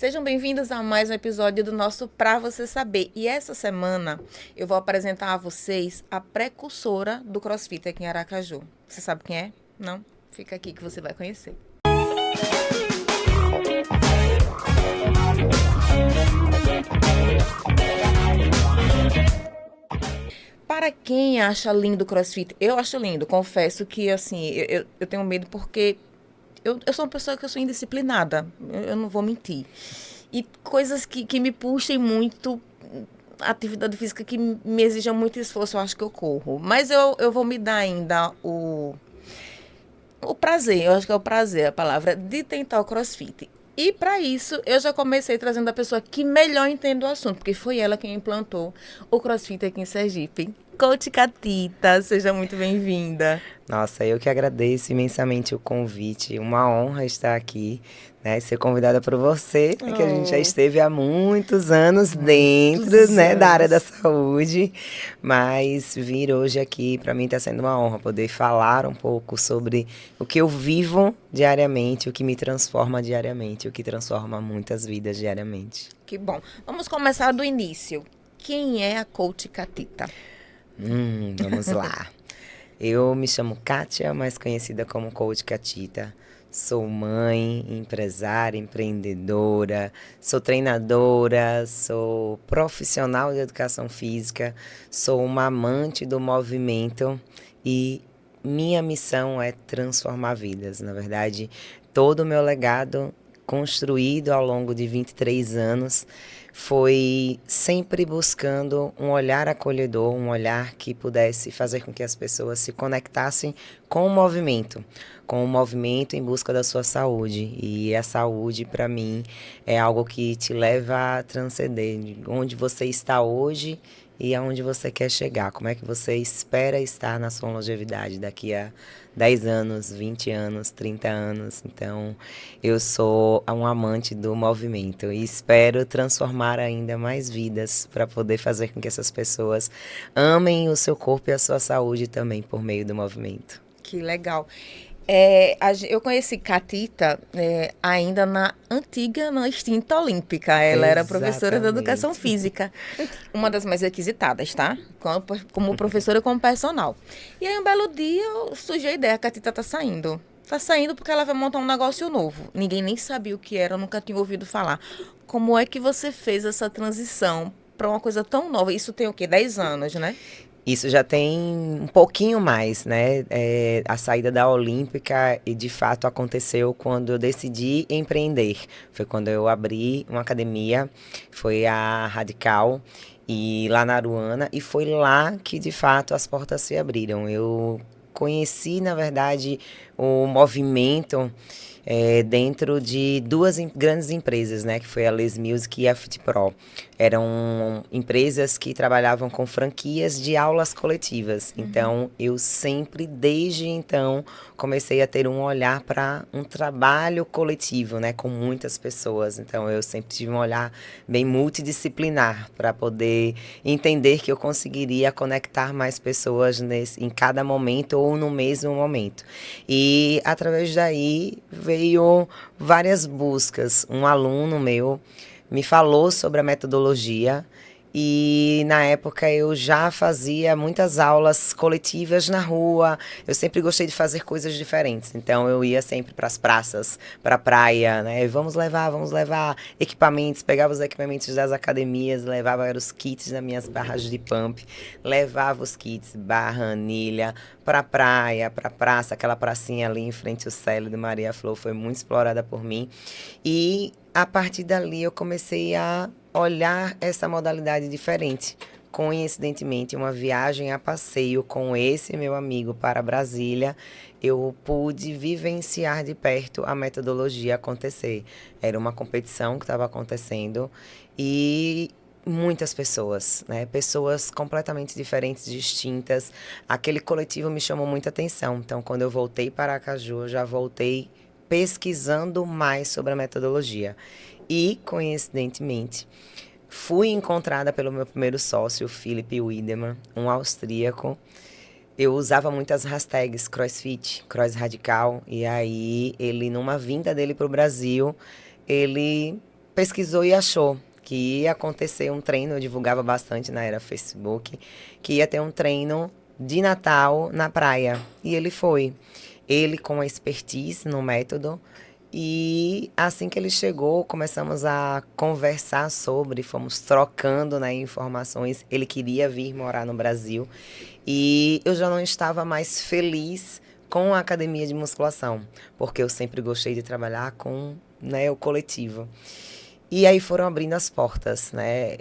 Sejam bem-vindos a mais um episódio do nosso Pra Você Saber. E essa semana eu vou apresentar a vocês a precursora do CrossFit aqui em Aracaju. Você sabe quem é? Não? Fica aqui que você vai conhecer. Para quem acha lindo o CrossFit, eu acho lindo. Confesso que, assim, eu tenho medo porque eu sou uma pessoa que eu sou indisciplinada. Eu não vou mentir. E coisas que me puxem muito, atividade física que me exijam muito esforço, eu acho que eu corro. Mas eu vou me dar ainda o prazer, eu acho que é o prazer a palavra, de tentar o CrossFit. E para isso, eu já comecei trazendo a pessoa que melhor entende o assunto, porque foi ela quem implantou o CrossFit aqui em Sergipe. Coach Catita, seja muito bem-vinda. Nossa, eu que agradeço imensamente o convite. Uma honra estar aqui, né? Ser convidada por você, né, que a gente já esteve há muitos anos dentro, né, da área da saúde. Mas vir hoje aqui, para mim, está sendo uma honra poder falar um pouco sobre o que eu vivo diariamente, o que me transforma diariamente, o que transforma muitas vidas diariamente. Que bom. Vamos começar do início. Quem é a Coach Catita? Vamos lá. Eu me chamo Kátia, mais conhecida como Coach Catita. Sou mãe, empresária, empreendedora, sou treinadora, sou profissional de educação física, sou uma amante do movimento e minha missão é transformar vidas. Na verdade, todo o meu legado construído ao longo de 23 anos foi sempre buscando um olhar acolhedor, um olhar que pudesse fazer com que as pessoas se conectassem com o movimento em busca da sua saúde. E a saúde, para mim, é algo que te leva a transcender de onde você está hoje e aonde você quer chegar. Como é que você espera estar na sua longevidade daqui a 10 anos, 20 anos, 30 anos. Então, eu sou um amante do movimento e espero transformar ainda mais vidas para poder fazer com que essas pessoas amem o seu corpo e a sua saúde também por meio do movimento. Que legal. Eu conheci Catita ainda na extinta Olímpica. Ela era professora de educação Exatamente. física. Uma das mais requisitadas, tá? Como professora e como personal. E aí, um belo dia, surgiu a ideia, a Catita tá saindo. Tá saindo porque ela vai montar um negócio novo. Ninguém nem sabia o que era, eu nunca tinha ouvido falar. Como é que você fez essa transição para uma coisa tão nova? Isso tem o quê? 10 anos, né? Isso já tem um pouquinho mais, né? A saída da Olímpica e de fato aconteceu quando eu decidi empreender. Foi quando eu abri uma academia, foi a Radical, e lá na Aruana, e foi lá que de fato as portas se abriram. Eu conheci, na verdade, o movimento dentro de duas grandes empresas, né, que foi a Les Music e a Fit Pro. Eram empresas que trabalhavam com franquias de aulas coletivas. Então, eu sempre, desde então, comecei a ter um olhar para um trabalho coletivo, né, com muitas pessoas. Então, eu sempre tive um olhar bem multidisciplinar para poder entender que eu conseguiria conectar mais pessoas em cada momento ou no mesmo momento. E, através daí, veio várias buscas. Um aluno meu me falou sobre a metodologia e na época eu já fazia muitas aulas coletivas na rua. Eu sempre gostei de fazer coisas diferentes. Então eu ia sempre para as praças, para a praia, né? Vamos levar equipamentos, pegava os equipamentos das academias, levava os kits das minhas barras de pump, levava os kits, barra, anilha, para a praia, para a praça, aquela pracinha ali em frente ao Célio de Maria Flor foi muito explorada por mim. E a partir dali eu comecei a olhar essa modalidade diferente. Coincidentemente, uma viagem a passeio com esse meu amigo para Brasília, eu pude vivenciar de perto a metodologia acontecer. Era uma competição que estava acontecendo e muitas pessoas, né? Pessoas completamente diferentes, distintas. Aquele coletivo me chamou muita atenção. Então, quando eu voltei para Aracaju, eu já voltei pesquisando mais sobre a metodologia. E, coincidentemente, fui encontrada pelo meu primeiro sócio, Philipp Wiedemann, um austríaco. Eu usava muitas hashtags CrossFit, Cross Radical, e aí ele, numa vinda dele para o Brasil, ele pesquisou e achou que ia acontecer um treino, eu divulgava bastante na era Facebook, que ia ter um treino de Natal na praia. E ele foi. Ele com a expertise no método. E assim que ele chegou, começamos a conversar sobre, fomos trocando, né, informações. Ele queria vir morar no Brasil e eu já não estava mais feliz com a academia de musculação, porque eu sempre gostei de trabalhar com, né, o coletivo. E aí foram abrindo as portas, né?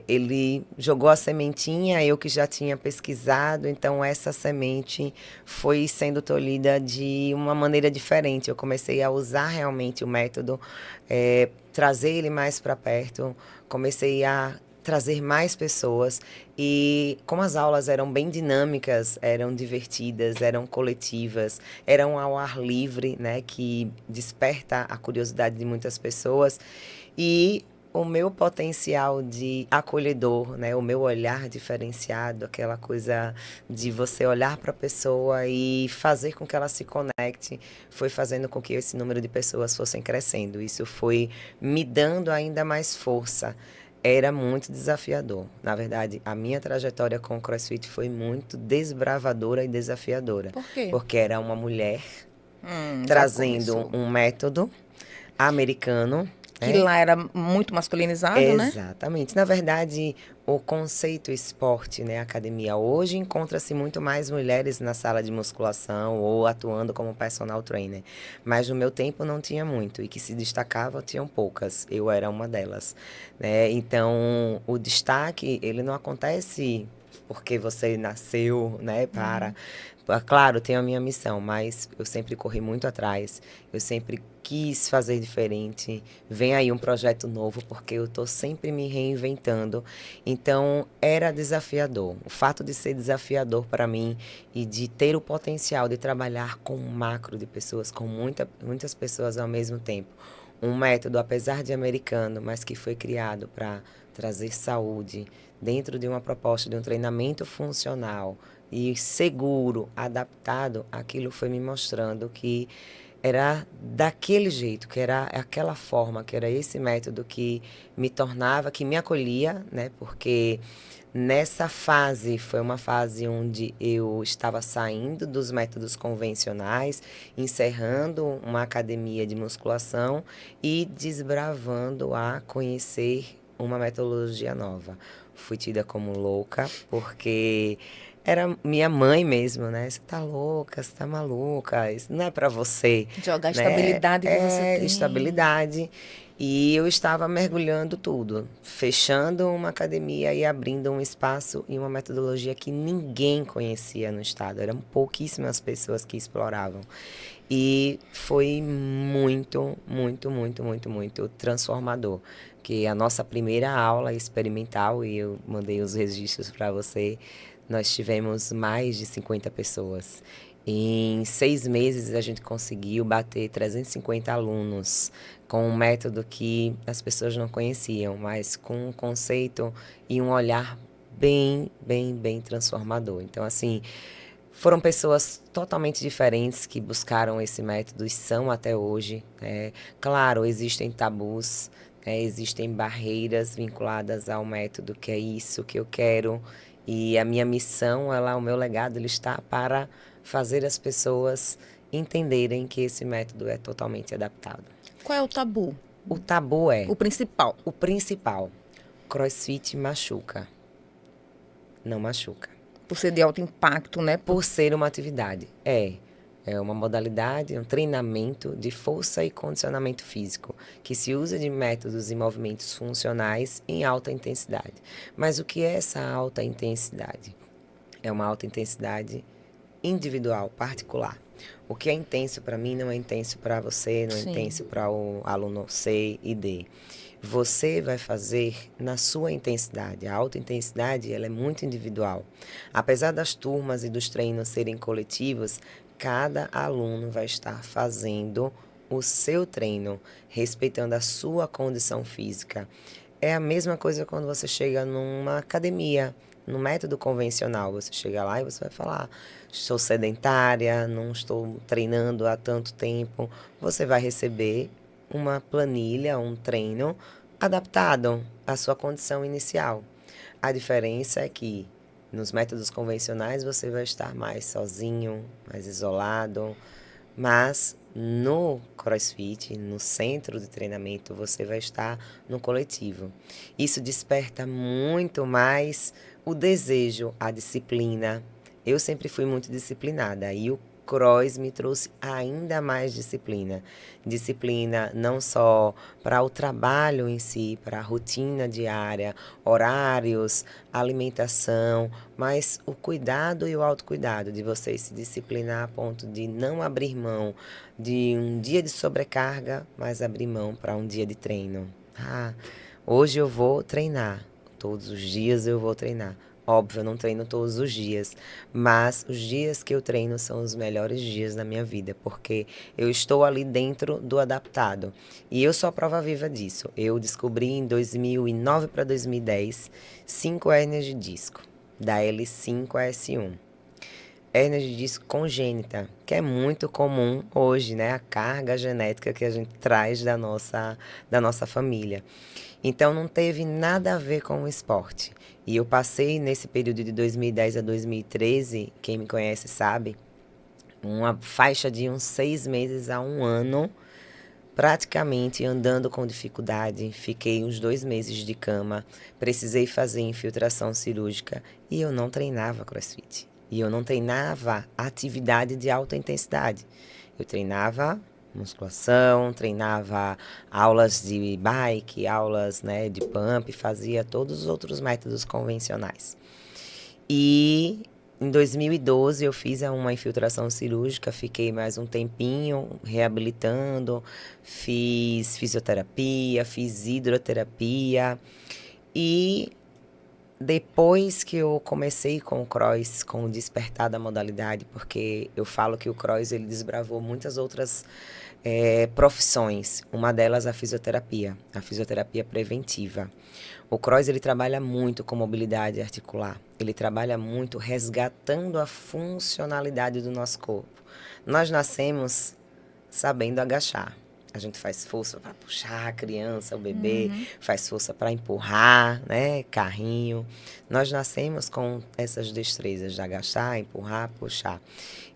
Ele jogou a sementinha, eu que já tinha pesquisado, então essa semente foi sendo tolhida de uma maneira diferente. Eu comecei a usar realmente o método, trazer ele mais para perto, comecei a trazer mais pessoas e como as aulas eram bem dinâmicas, eram divertidas, eram coletivas, eram ao ar livre, né, que desperta a curiosidade de muitas pessoas e o meu potencial de acolhedor, né, o meu olhar diferenciado, aquela coisa de você olhar para a pessoa e fazer com que ela se conecte, foi fazendo com que esse número de pessoas fossem crescendo. Isso foi me dando ainda mais força. Era muito desafiador. Na verdade, a minha trajetória com o CrossFit foi muito desbravadora e desafiadora. Por quê? Porque era uma mulher Já trazendo começou. um método americano, Que né? lá era muito masculinizado, né? Exatamente. Na verdade, o conceito esporte, né, academia, hoje encontra-se muito mais mulheres na sala de musculação ou atuando como personal trainer. Mas no meu tempo não tinha muito e que se destacava tinham poucas. Eu era uma delas, né? Então, o destaque, ele não acontece porque você nasceu, né, para. Claro, tenho a minha missão, mas eu sempre corri muito atrás. Eu sempre quis fazer diferente. Vem aí um projeto novo, porque eu estou sempre me reinventando. Então, era desafiador. O fato de ser desafiador para mim e de ter o potencial de trabalhar com um macro de pessoas, com muitas pessoas ao mesmo tempo. Um método, apesar de americano, mas que foi criado para trazer saúde dentro de uma proposta de um treinamento funcional e seguro, adaptado, aquilo foi me mostrando que era daquele jeito, que era aquela forma, que era esse método que me tornava, que me acolhia, né? Porque nessa fase foi uma fase onde eu estava saindo dos métodos convencionais, encerrando uma academia de musculação e desbravando a conhecer uma metodologia nova. Fui tida como louca, porque era minha mãe mesmo, né? Você tá louca, você tá maluca, isso não é para você, Jogar a né? estabilidade que você É tem. estabilidade. E eu estava mergulhando tudo, fechando uma academia e abrindo um espaço e uma metodologia que ninguém conhecia no estado. Eram pouquíssimas pessoas que exploravam. E foi muito, muito, muito, muito, muito transformador. Que a nossa primeira aula experimental, e eu mandei os registros para você, nós tivemos mais de 50 pessoas. Em 6 meses a gente conseguiu bater 350 alunos com um método que as pessoas não conheciam, mas com um conceito e um olhar bem, bem, bem transformador. Então, assim, foram pessoas totalmente diferentes que buscaram esse método e são até hoje. Claro, existem tabus, existem barreiras vinculadas ao método, que é isso que eu quero. E a minha missão, o meu legado, ele está para fazer as pessoas entenderem que esse método é totalmente adaptado. Qual é o tabu? O tabu é O principal. o principal. CrossFit machuca. Não machuca. Por ser de alto impacto, né? Por ser uma atividade. É uma modalidade, um treinamento de força e condicionamento físico, que se usa de métodos e movimentos funcionais em alta intensidade. Mas o que é essa alta intensidade? É uma alta intensidade individual, particular. O que é intenso para mim não é intenso para você, não é Sim. intenso para o aluno C e D. Você vai fazer na sua intensidade. A alta intensidade, ela é muito individual. Apesar das turmas e dos treinos serem coletivos, cada aluno vai estar fazendo o seu treino, respeitando a sua condição física. É a mesma coisa quando você chega numa academia, no método convencional. Você chega lá e você vai falar: estou sedentária, não estou treinando há tanto tempo. Você vai receber uma planilha, um treino adaptado à sua condição inicial. A diferença é que nos métodos convencionais você vai estar mais sozinho, mais isolado, mas no CrossFit, no centro de treinamento, você vai estar no coletivo. Isso desperta muito mais o desejo, a disciplina. Eu sempre fui muito disciplinada e o Cross me trouxe ainda mais disciplina. Disciplina não só para o trabalho em si, para a rotina diária, horários, alimentação, mas o cuidado e o autocuidado de você se disciplinar a ponto de não abrir mão de um dia de sobrecarga, mas abrir mão para um dia de treino. Ah, hoje eu vou treinar. Todos os dias eu vou treinar. Óbvio, eu não treino todos os dias, mas os dias que eu treino são os melhores dias da minha vida, porque eu estou ali dentro do adaptado. E eu sou a prova viva disso. Eu descobri em 2009 para 2010 5 hérnias de disco, da L5 a S1. Hérnia de disco congênita, que é muito comum hoje, né? A carga genética que a gente traz da nossa família. Então, não teve nada a ver com o esporte. E eu passei nesse período de 2010 a 2013, quem me conhece sabe, uma faixa de uns 6 meses a um ano, praticamente andando com dificuldade. Fiquei uns 2 meses de cama, precisei fazer infiltração cirúrgica e eu não treinava CrossFit. E eu não treinava atividade de alta intensidade. Eu treinava musculação, treinava aulas de bike, aulas, né, de pump, fazia todos os outros métodos convencionais. E em 2012 eu fiz uma infiltração cirúrgica, fiquei mais um tempinho reabilitando, fiz fisioterapia, fiz hidroterapia e depois que eu comecei com o cross, com o despertar da modalidade, porque eu falo que o cross ele desbravou muitas outras profissões, uma delas a fisioterapia preventiva. O cross ele trabalha muito com mobilidade articular, ele trabalha muito resgatando a funcionalidade do nosso corpo. Nós nascemos sabendo agachar. A gente faz força para puxar a criança, o bebê, faz força para empurrar, né? Carrinho. Nós nascemos com essas destrezas de agachar, empurrar, puxar.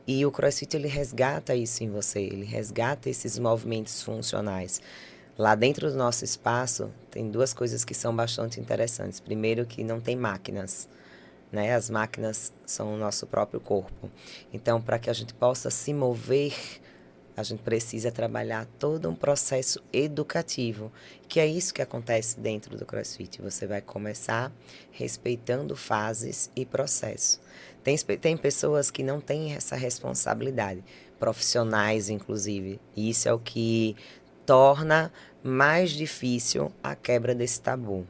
E o CrossFit, ele resgata isso em você, ele resgata esses movimentos funcionais. Lá dentro do nosso espaço, tem duas coisas que são bastante interessantes. Primeiro, que não tem máquinas, né? As máquinas são o nosso próprio corpo. Então, para que a gente possa se mover, a gente precisa trabalhar todo um processo educativo, que é isso que acontece dentro do CrossFit. Você vai começar respeitando fases e processos. Tem pessoas que não têm essa responsabilidade, profissionais inclusive, e isso é o que torna mais difícil a quebra desse tabu.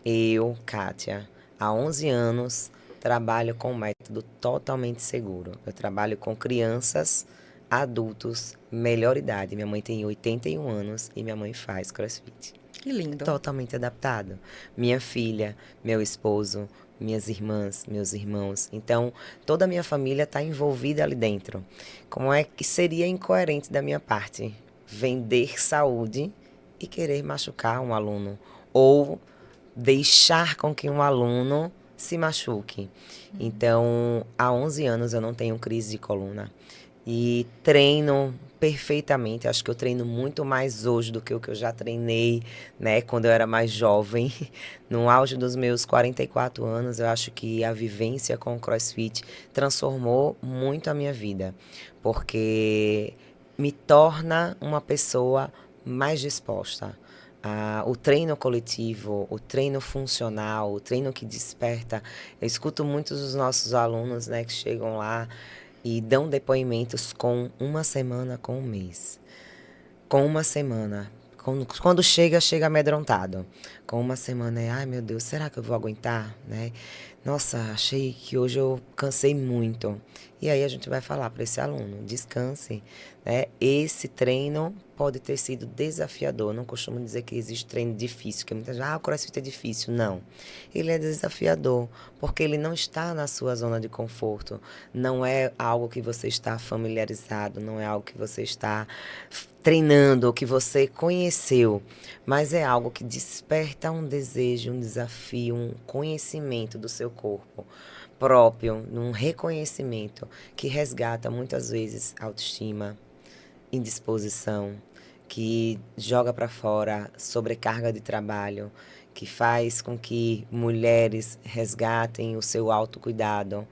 Eu, Kátia, há 11 anos, trabalho com um método totalmente seguro. Eu trabalho com crianças, adultos, melhor idade. Minha mãe tem 81 anos e minha mãe faz CrossFit. Que lindo. Totalmente adaptado. Minha filha, meu esposo, minhas irmãs, meus irmãos. Então, toda a minha família está envolvida ali dentro. Como é que seria incoerente da minha parte vender saúde e querer machucar um aluno? Ou deixar com que um aluno se machuque? Então, há 11 anos eu não tenho crise de coluna. E treino perfeitamente. Acho que eu treino muito mais hoje do que o que eu já treinei, né, quando eu era mais jovem. No auge dos meus 44 anos, eu acho que a vivência com o CrossFit transformou muito a minha vida, porque me torna uma pessoa mais disposta. O treino coletivo, o treino funcional, o treino que desperta. Eu escuto muitos dos nossos alunos, né, que chegam lá e dão depoimentos com uma semana, com um mês. Com uma semana. Quando chega amedrontado. Com uma semana ai meu Deus, será que eu vou aguentar? Né? Nossa, achei que hoje eu cansei muito. E aí a gente vai falar para esse aluno, descanse, né? Esse treino pode ter sido desafiador. Não costumo dizer que existe treino difícil, que muitas vezes, o CrossFit é difícil. Não. Ele é desafiador, porque ele não está na sua zona de conforto. Não é algo que você está familiarizado, não é algo que você está treinando, ou que você conheceu, mas é algo que desperta um desejo, um desafio, um conhecimento do seu corpo próprio, um reconhecimento que resgata muitas vezes autoestima, indisposição, que joga para fora sobrecarga de trabalho, que faz com que mulheres resgatem o seu autocuidado,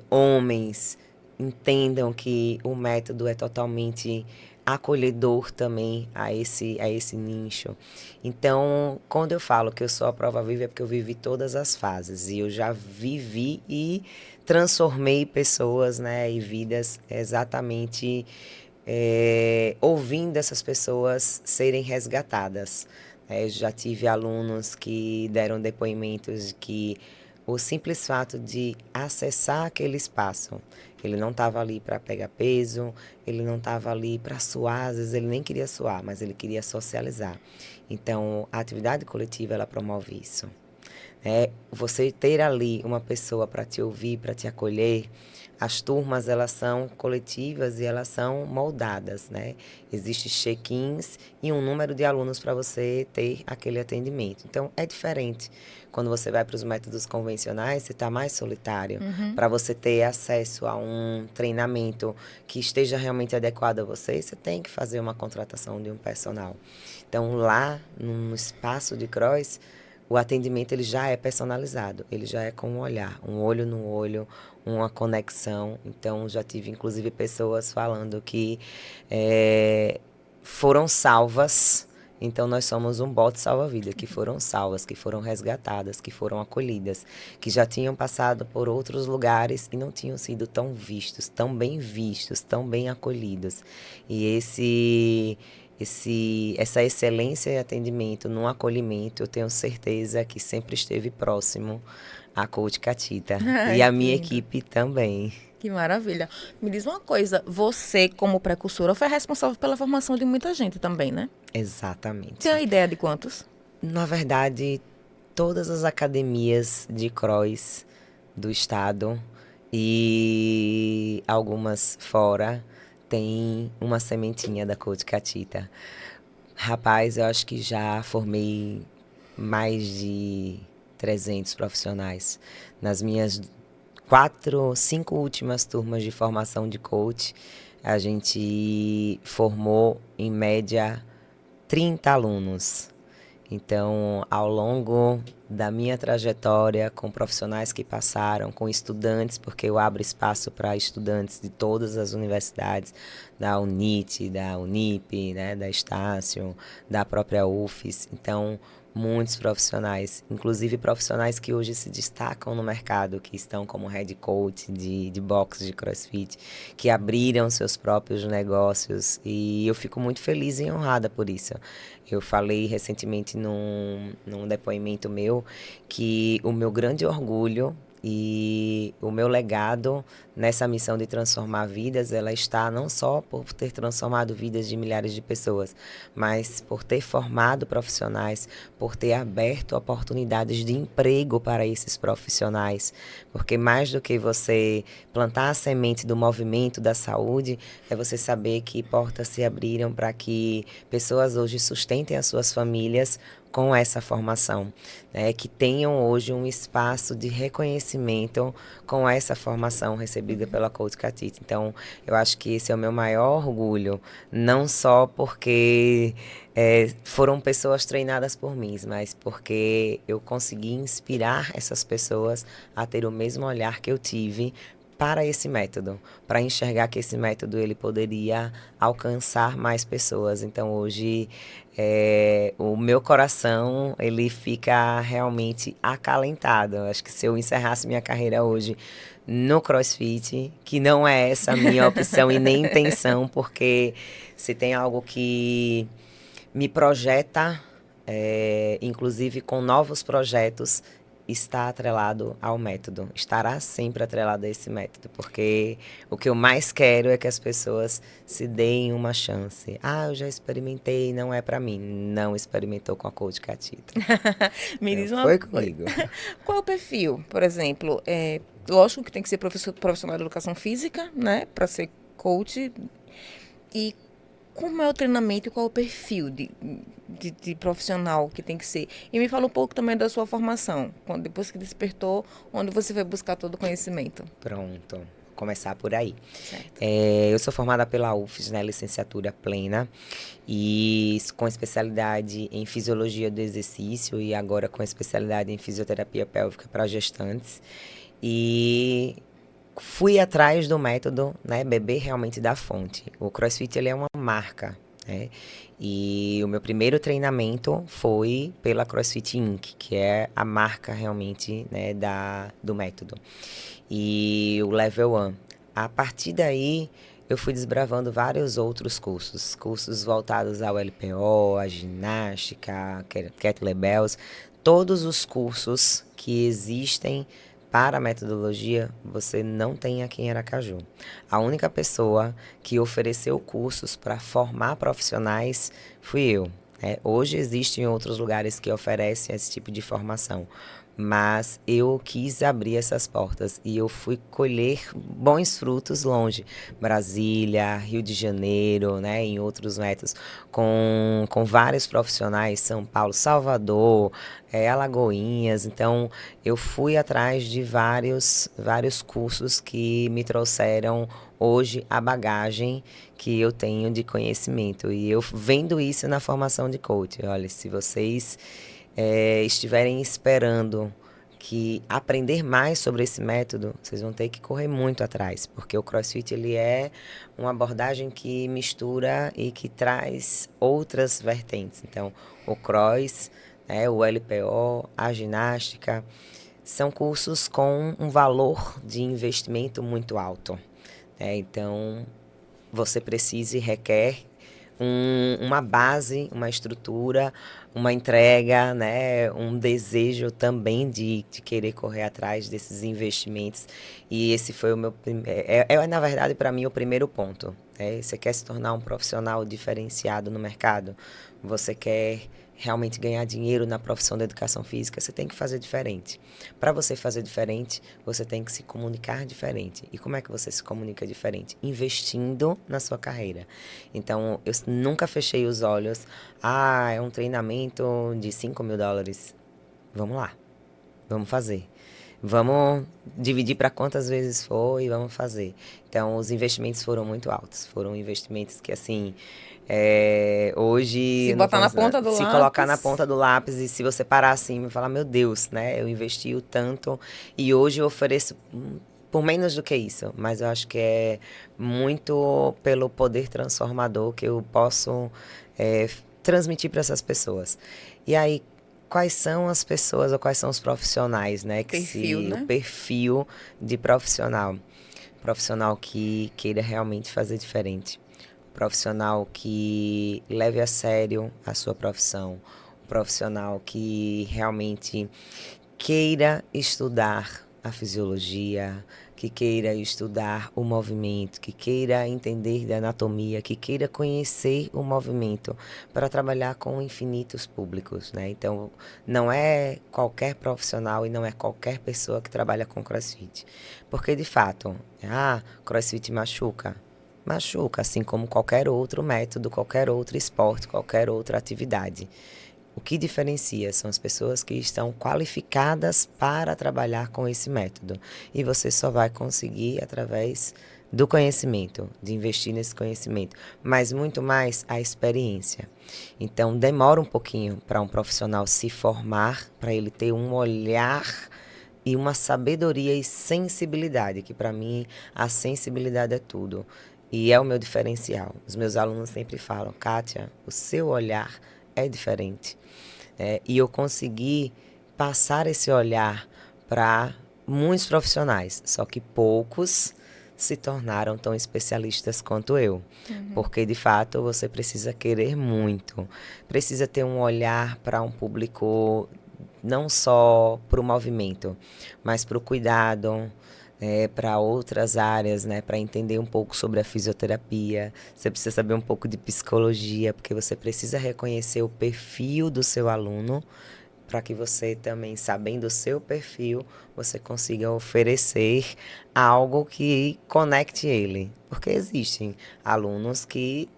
homens entendam que o método é totalmente acolhedor também a esse nicho. Então, quando eu falo que eu sou a prova viva, é porque eu vivi todas as fases e eu já vivi e transformei pessoas, né, e vidas exatamente ouvindo essas pessoas serem resgatadas. Já tive alunos que deram depoimentos de que o simples fato de acessar aquele espaço, ele não estava ali para pegar peso, ele não estava ali para suar, às vezes ele nem queria suar, mas ele queria socializar. Então, a atividade coletiva, ela promove isso. Você ter ali uma pessoa para te ouvir, para te acolher. As turmas, elas são coletivas e elas são moldadas, né? Existem check-ins e um número de alunos para você ter aquele atendimento. Então, é diferente. Quando você vai para os métodos convencionais, você está mais solitário. Para você ter acesso a um treinamento que esteja realmente adequado a você, você tem que fazer uma contratação de um personal. Então, lá, no espaço de cross, o atendimento ele já é personalizado, ele já é com um olhar, um olho no olho, uma conexão. Então, já tive, inclusive, pessoas falando que foram salvas. Então, nós somos um bote salva-vida, que foram salvas, que foram resgatadas, que foram acolhidas, que já tinham passado por outros lugares e não tinham sido tão vistos, tão bem acolhidos. E essa excelência em atendimento, no acolhimento, eu tenho certeza que sempre esteve próximo a Coach Catita. E Ai, a que minha lindo. equipe também. Que maravilha. Me diz uma coisa, você, como precursora, foi responsável pela formação de muita gente também, né? Tem Exatamente. uma ideia de quantos? Na verdade, todas as academias de cross do estado e algumas fora têm uma sementinha da Coach Catita. Rapaz, eu acho que já formei mais de 300 profissionais. Nas minhas 5 últimas turmas de formação de coach, a gente formou, em média, 30 alunos. Então, ao longo da minha trajetória, com profissionais que passaram, com estudantes, porque eu abro espaço para estudantes de todas as universidades, da UNIT, da Unip, né, da Estácio, da própria UFES. Então, muitos profissionais, inclusive profissionais que hoje se destacam no mercado, que estão como head coach de boxe, de crossfit, que abriram seus próprios negócios, e eu fico muito feliz e honrada por isso. Eu falei recentemente num depoimento meu que o meu grande orgulho e o meu legado nessa missão de transformar vidas, ela está não só por ter transformado vidas de milhares de pessoas, mas por ter formado profissionais, por ter aberto oportunidades de emprego para esses profissionais. Porque mais do que você plantar a semente do movimento da saúde, é você saber que portas se abriram para que pessoas hoje sustentem as suas famílias com essa formação, né? Que tenham hoje um espaço de reconhecimento com essa formação recebida pela Coach Catita. Então, eu acho que esse é o meu maior orgulho, não só porque foram pessoas treinadas por mim, mas porque eu consegui inspirar essas pessoas a ter o mesmo olhar que eu tive para esse método, para enxergar que esse método ele poderia alcançar mais pessoas. Então hoje o meu coração ele fica realmente acalentado. Acho que se eu encerrasse minha carreira hoje no CrossFit, que não é essa a minha opção e nem intenção, porque se tem algo que me projeta, inclusive com novos projetos, está atrelado ao método, estará sempre atrelado a esse método, porque o que eu mais quero é que as pessoas se deem uma chance. Ah, eu já experimentei, não é para mim. Não experimentou com a Coach Catita. Me Então, diz uma foi coisa. comigo. Qual é o perfil, por exemplo? Lógico que tem que ser profissional de educação física, né? Para ser coach. E como é o treinamento e qual é o perfil de profissional que tem que ser? E me fala um pouco também da sua formação, depois que despertou, onde você vai buscar todo o conhecimento. Pronto, vou começar por aí. Certo. Eu sou formada pela UFES, né, licenciatura plena, e com especialidade em fisiologia do exercício e agora com especialidade em fisioterapia pélvica para gestantes. E fui atrás do método, né, beber realmente da fonte. O CrossFit, ele é uma marca, né? E o meu primeiro treinamento foi pela CrossFit Inc., que é a marca realmente, né, do método. E o Level 1. A partir daí, eu fui desbravando vários outros cursos voltados ao LPO, à ginástica, kettlebells, todos os cursos que existem para a metodologia, você não tem aqui em Aracaju. A única pessoa que ofereceu cursos para formar profissionais fui eu. Hoje existem outros lugares que oferecem esse tipo de formação, mas eu quis abrir essas portas e eu fui colher bons frutos longe. Brasília, Rio de Janeiro, né, em outros métodos, com vários profissionais, São Paulo, Salvador, Alagoinhas. Então, eu fui atrás de vários cursos que me trouxeram hoje a bagagem que eu tenho de conhecimento. E eu vendo isso na formação de coach. Olha, se vocês estiverem esperando que aprender mais sobre esse método, vocês vão ter que correr muito atrás, porque o CrossFit, ele é uma abordagem que mistura e que traz outras vertentes. Então, o cross, o LPO, a ginástica, são cursos com um valor de investimento muito alto. Então, você precisa e requer uma base, uma estrutura, uma entrega, né? Um desejo também de querer correr atrás desses investimentos. E esse foi o meu na verdade, para mim, o primeiro ponto. Você quer se tornar um profissional diferenciado no mercado? Você quer realmente ganhar dinheiro na profissão da educação física? Você tem que fazer diferente. Para você fazer diferente, você tem que se comunicar diferente. E como é que você se comunica diferente? Investindo na sua carreira. Então, eu nunca fechei os olhos. Ah, é um treinamento de $5.000. Vamos lá. Vamos fazer. Vamos dividir para quantas vezes for e vamos fazer. Então, os investimentos foram muito altos. Foram investimentos que, assim, hoje... Se botar na ponta do se lápis. colocar na ponta do lápis e se você parar assim e falar, meu Deus, né? Eu investi o tanto e hoje eu ofereço por menos do que isso. Mas eu acho que é muito pelo poder transformador que eu posso transmitir para essas pessoas. E aí, quais são as pessoas ou quais são os profissionais, né? O perfil de profissional. Profissional que queira realmente fazer diferente. Profissional que leve a sério a sua profissão. Profissional que realmente queira estudar a fisiologia, que queira estudar o movimento, que queira entender da anatomia, que queira conhecer o movimento para trabalhar com infinitos públicos, né? Então, não é qualquer profissional e não é qualquer pessoa que trabalha com CrossFit. Porque, de fato, CrossFit machuca. Machuca, assim como qualquer outro método, qualquer outro esporte, qualquer outra atividade. O que diferencia são as pessoas que estão qualificadas para trabalhar com esse método. E você só vai conseguir através do conhecimento, de investir nesse conhecimento, mas muito mais a experiência. Então, demora um pouquinho para um profissional se formar, para ele ter um olhar e uma sabedoria e sensibilidade, que para mim a sensibilidade é tudo. E é o meu diferencial. Os meus alunos sempre falam, Kátia, o seu olhar é diferente. E eu consegui passar esse olhar para muitos profissionais, só que poucos se tornaram tão especialistas quanto eu. Porque, de fato, você precisa querer muito. Precisa ter um olhar para um público não só para o movimento, mas para o cuidado, para outras áreas, né, para entender um pouco sobre a fisioterapia. Você precisa saber um pouco de psicologia, porque você precisa reconhecer o perfil do seu aluno, para que você também, sabendo o seu perfil, você consiga oferecer algo que conecte ele. Porque existem alunos que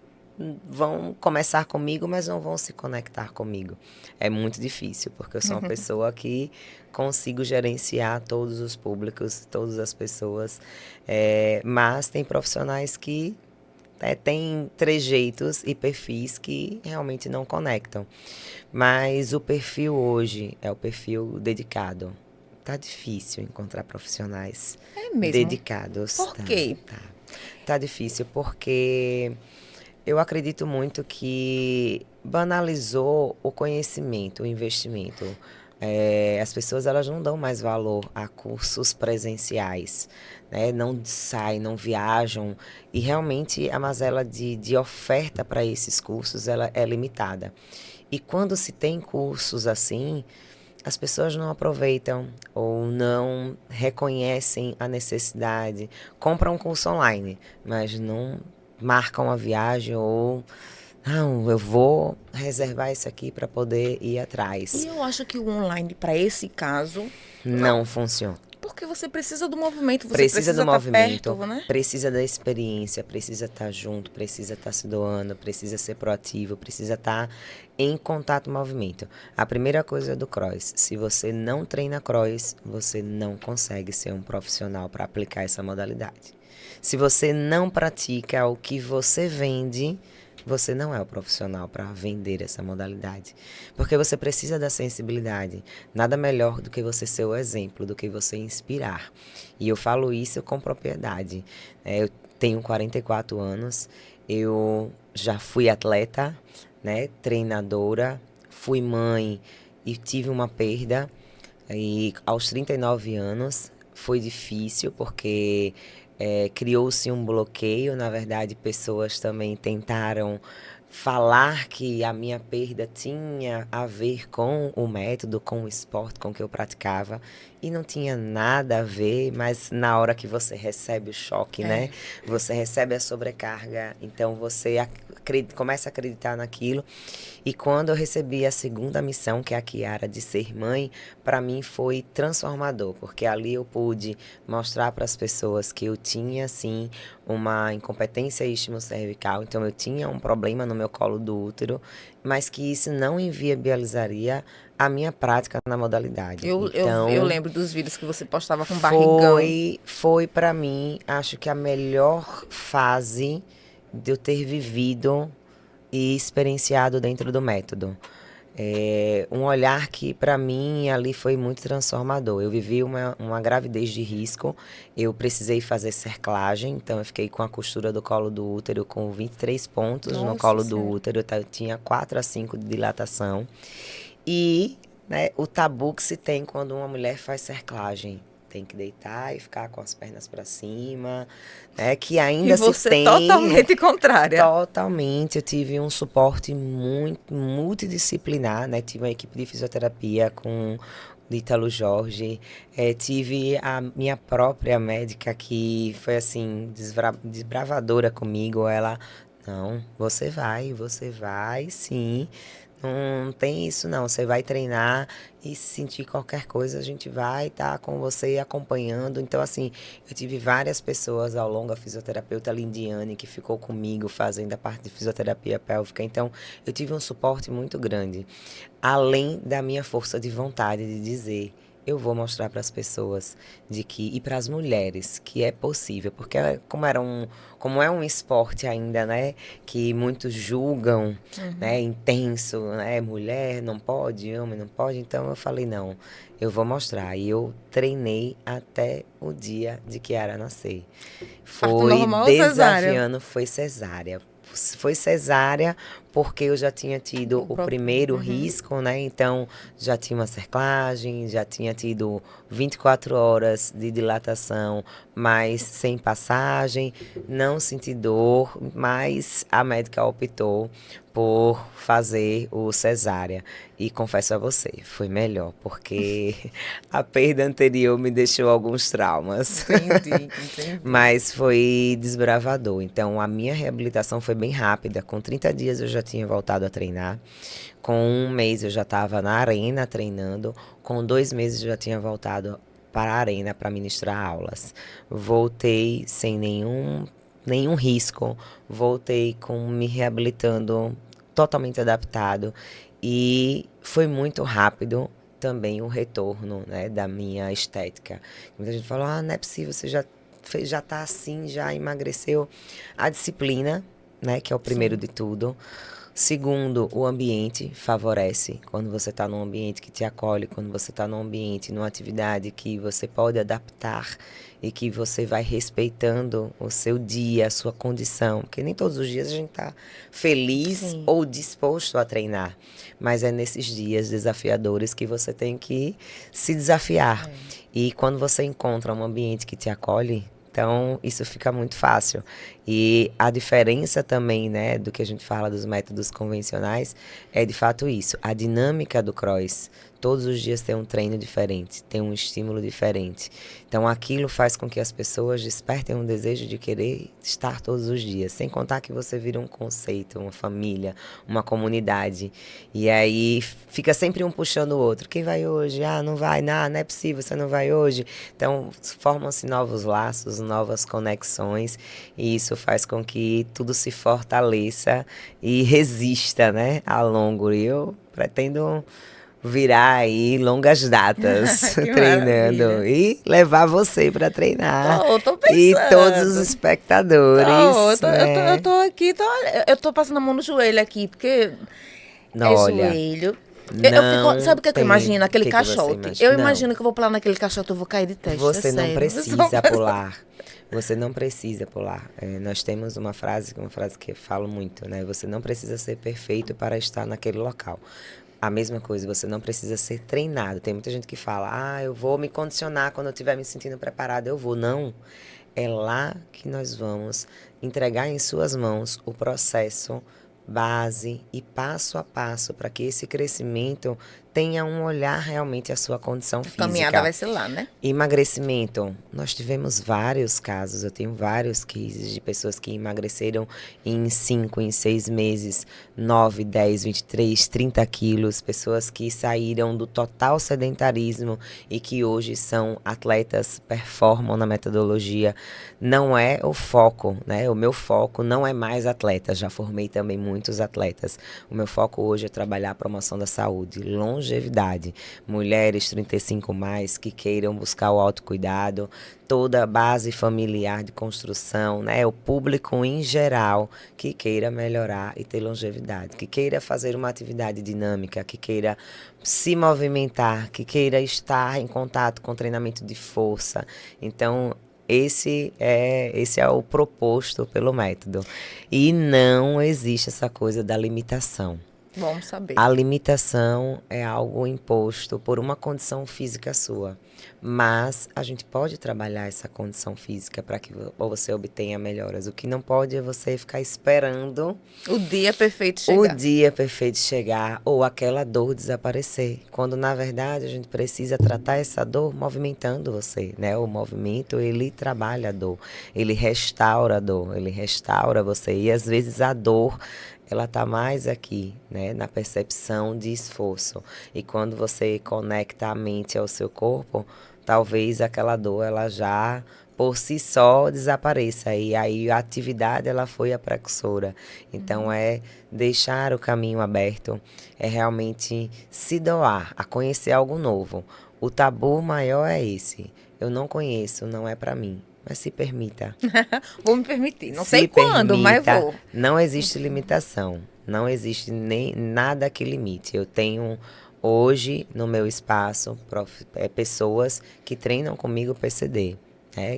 vão começar comigo, mas não vão se conectar comigo. É muito difícil, porque eu sou uma pessoa que consigo gerenciar todos os públicos, todas as pessoas, mas tem profissionais que têm trejeitos e perfis que realmente não conectam. Mas o perfil hoje é o perfil dedicado. Tá difícil encontrar profissionais É mesmo. dedicados. Por Tá, quê? tá. Tá difícil porque eu acredito muito que banalizou o conhecimento, o investimento. As pessoas elas não dão mais valor a cursos presenciais, né? Não saem, não viajam e realmente a mazela de oferta para esses cursos ela é limitada. E quando se tem cursos assim, as pessoas não aproveitam ou não reconhecem a necessidade, compram um curso online, mas não marcam a viagem ou não, eu vou reservar isso aqui para poder ir E atrás. eu acho que o online, para esse caso, Não não. funciona. Porque você precisa do movimento, você Precisa do precisa estar perto, movimento, né? precisa da experiência, precisa estar junto, precisa estar se doando, precisa ser proativo, precisa estar em contato com o movimento. A primeira coisa do cross, se você não treina cross, você não consegue ser um profissional para aplicar essa modalidade. Se você não pratica o que você vende, você não é o profissional para vender essa modalidade. Porque você precisa da sensibilidade. Nada melhor do que você ser o exemplo, do que você inspirar. E eu falo isso com propriedade. Eu tenho 44 anos, eu já fui atleta, né, treinadora, fui mãe e tive uma perda. E aos 39 anos foi difícil porque criou-se um bloqueio. Na verdade, pessoas também tentaram falar que a minha perda tinha a ver com o método, com o esporte, com o que eu praticava. E não tinha nada a ver, mas na hora que você recebe o choque, né? É. Você recebe a sobrecarga, então você começa a acreditar naquilo. E quando eu recebi a segunda missão, que é a Kiara, de ser mãe, para mim foi transformador, porque ali eu pude mostrar para as pessoas que eu tinha, sim, uma incompetência istmo-cervical, então eu tinha um problema no meu colo do útero, mas que isso não inviabilizaria a minha prática na modalidade. Eu Então, lembro dos vídeos que você postava com barrigão. foi para mim, acho que a melhor fase de eu ter vivido e experienciado dentro do método. Um olhar que, para mim, ali foi muito transformador. Eu vivi uma gravidez de risco, eu precisei fazer cerclagem, então eu fiquei com a costura do colo do útero com 23 pontos no Nossa colo do Senhora. útero, eu tinha 4 a 5 de dilatação. E, né, o tabu que se tem quando uma mulher faz cerclagem. Tem que deitar e ficar com as pernas para cima, né? Que E ainda se você tem. totalmente contrária. Totalmente, eu tive um suporte muito multidisciplinar, né? Tive uma equipe de fisioterapia com o Ítalo Jorge, tive a minha própria médica que foi assim, desbravadora comigo. Ela, não, você vai sim. Não tem isso não, você vai treinar e se sentir qualquer coisa, a gente vai estar com você acompanhando. Então, assim, eu tive várias pessoas ao longo, a fisioterapeuta Lindiane, que ficou comigo fazendo a parte de fisioterapia pélvica. Então, eu tive um suporte muito grande, além da minha força de vontade de dizer, eu vou mostrar para as pessoas de que e para as mulheres que é possível, porque como é um esporte ainda, né, que muitos julgam, né, intenso, né, mulher não pode, homem não pode, então eu falei não, eu vou mostrar. E eu treinei até o dia de Kiara nascer. Parto Foi normal ou cesárea? desafiando, foi cesárea. Foi cesárea porque eu já tinha tido o primeiro risco, né? Então, já tinha uma cerclagem, já tinha tido 24 horas de dilatação, mas sem passagem, não senti dor, mas a médica optou por fazer o cesárea. E confesso a você, foi melhor, porque a perda anterior me deixou alguns traumas. Entendi. Mas foi desbravador. Então, a minha reabilitação foi bem rápida. Com 30 dias eu já tinha voltado a treinar. Com um mês eu já estava na arena treinando. Com 2 meses eu já tinha voltado para a arena para ministrar aulas. Voltei sem nenhum risco. Voltei me reabilitando totalmente adaptado. E foi muito rápido também o retorno, né, da minha estética. Muita gente fala, não é possível, você já tá assim, já emagreceu. A disciplina, né, que é o primeiro de tudo. Segundo, o ambiente favorece. Quando você está num ambiente que te acolhe, quando você está num ambiente, numa atividade que você pode adaptar e que você vai respeitando o seu dia, a sua condição. Porque nem todos os dias a gente está feliz ou disposto a treinar. Mas é nesses dias desafiadores que você tem que se desafiar. E quando você encontra um ambiente que te acolhe, então, isso fica muito fácil. E a diferença também, né, do que a gente fala dos métodos convencionais, é de fato isso. A dinâmica do cross, todos os dias tem um treino diferente, tem um estímulo diferente. Então, aquilo faz com que as pessoas despertem um desejo de querer estar todos os dias. Sem contar que você vira um conceito, uma família, uma comunidade. E aí, fica sempre um puxando o outro. Quem vai hoje? Ah, não vai. Não é possível, você não vai hoje. Então, formam-se novos laços, novas conexões. E isso faz com que tudo se fortaleça e resista, né, a longo. E eu pretendo virar aí longas datas treinando maravilha. e levar você para treinar. Tô E todos os pensando. espectadores, Eu né? tô aqui, eu tô passando a mão no joelho aqui, porque é Olha, joelho. Eu fico, não sabe o que, é que eu tem. imagino? O Aquele que você caixote. imagina? Eu Não. imagino que eu vou pular naquele caixote, eu vou cair de testa, é Você não sério. precisa pular. Você não precisa pular. Nós temos uma frase que eu falo muito, né? Você não precisa ser perfeito para estar naquele local. A mesma coisa, você não precisa ser treinado. Tem muita gente que fala, eu vou me condicionar quando eu estiver me sentindo preparado, eu vou. Não. É lá que nós vamos entregar em suas mãos o processo base e passo a passo para que esse crescimento tenha um olhar realmente à sua condição A caminhada física. vai ser lá, né? Emagrecimento. Nós tivemos vários casos, eu tenho vários cases de pessoas que emagreceram em 5, em 6 meses, 9, 10, 23, 30 quilos, pessoas que saíram do total sedentarismo e que hoje são atletas, performam na metodologia. Não é o foco, né? O meu foco não é mais atletas, já formei também muitos atletas. O meu foco hoje é trabalhar a promoção da saúde, longevidade, mulheres 35 mais que queiram buscar o autocuidado, toda a base familiar de construção, né? O público em geral que queira melhorar e ter longevidade, que queira fazer uma atividade dinâmica, que queira se movimentar, que queira estar em contato com treinamento de força. Então, esse é o proposto pelo método. E não existe essa coisa da limitação. Vamos saber. A limitação é algo imposto por uma condição física sua. Mas a gente pode trabalhar essa condição física para que você obtenha melhoras. O que não pode é você ficar esperando o dia perfeito o chegar. dia perfeito chegar ou aquela dor desaparecer. Quando, na verdade, a gente precisa tratar essa dor movimentando você, né? O movimento, ele trabalha a dor, ele restaura a dor, ele restaura você. E, às vezes, a dor, ela tá mais aqui, né? Na percepção de esforço. E quando você conecta a mente ao seu corpo, talvez aquela dor, ela já por si só desapareça. E aí a atividade, ela foi a precursora. Então, é deixar o caminho aberto, é realmente se doar a conhecer algo novo. O tabu maior é esse. Eu não conheço, não é para mim. Mas se permita. Vou me permitir. Não Se sei quando, mas permita. vou. Não existe limitação. Não existe nem nada que limite. Eu tenho hoje no meu espaço pessoas que treinam comigo PCD.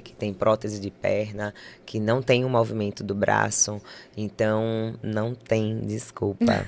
que tem prótese de perna, que não tem o movimento do braço, então não tem desculpa,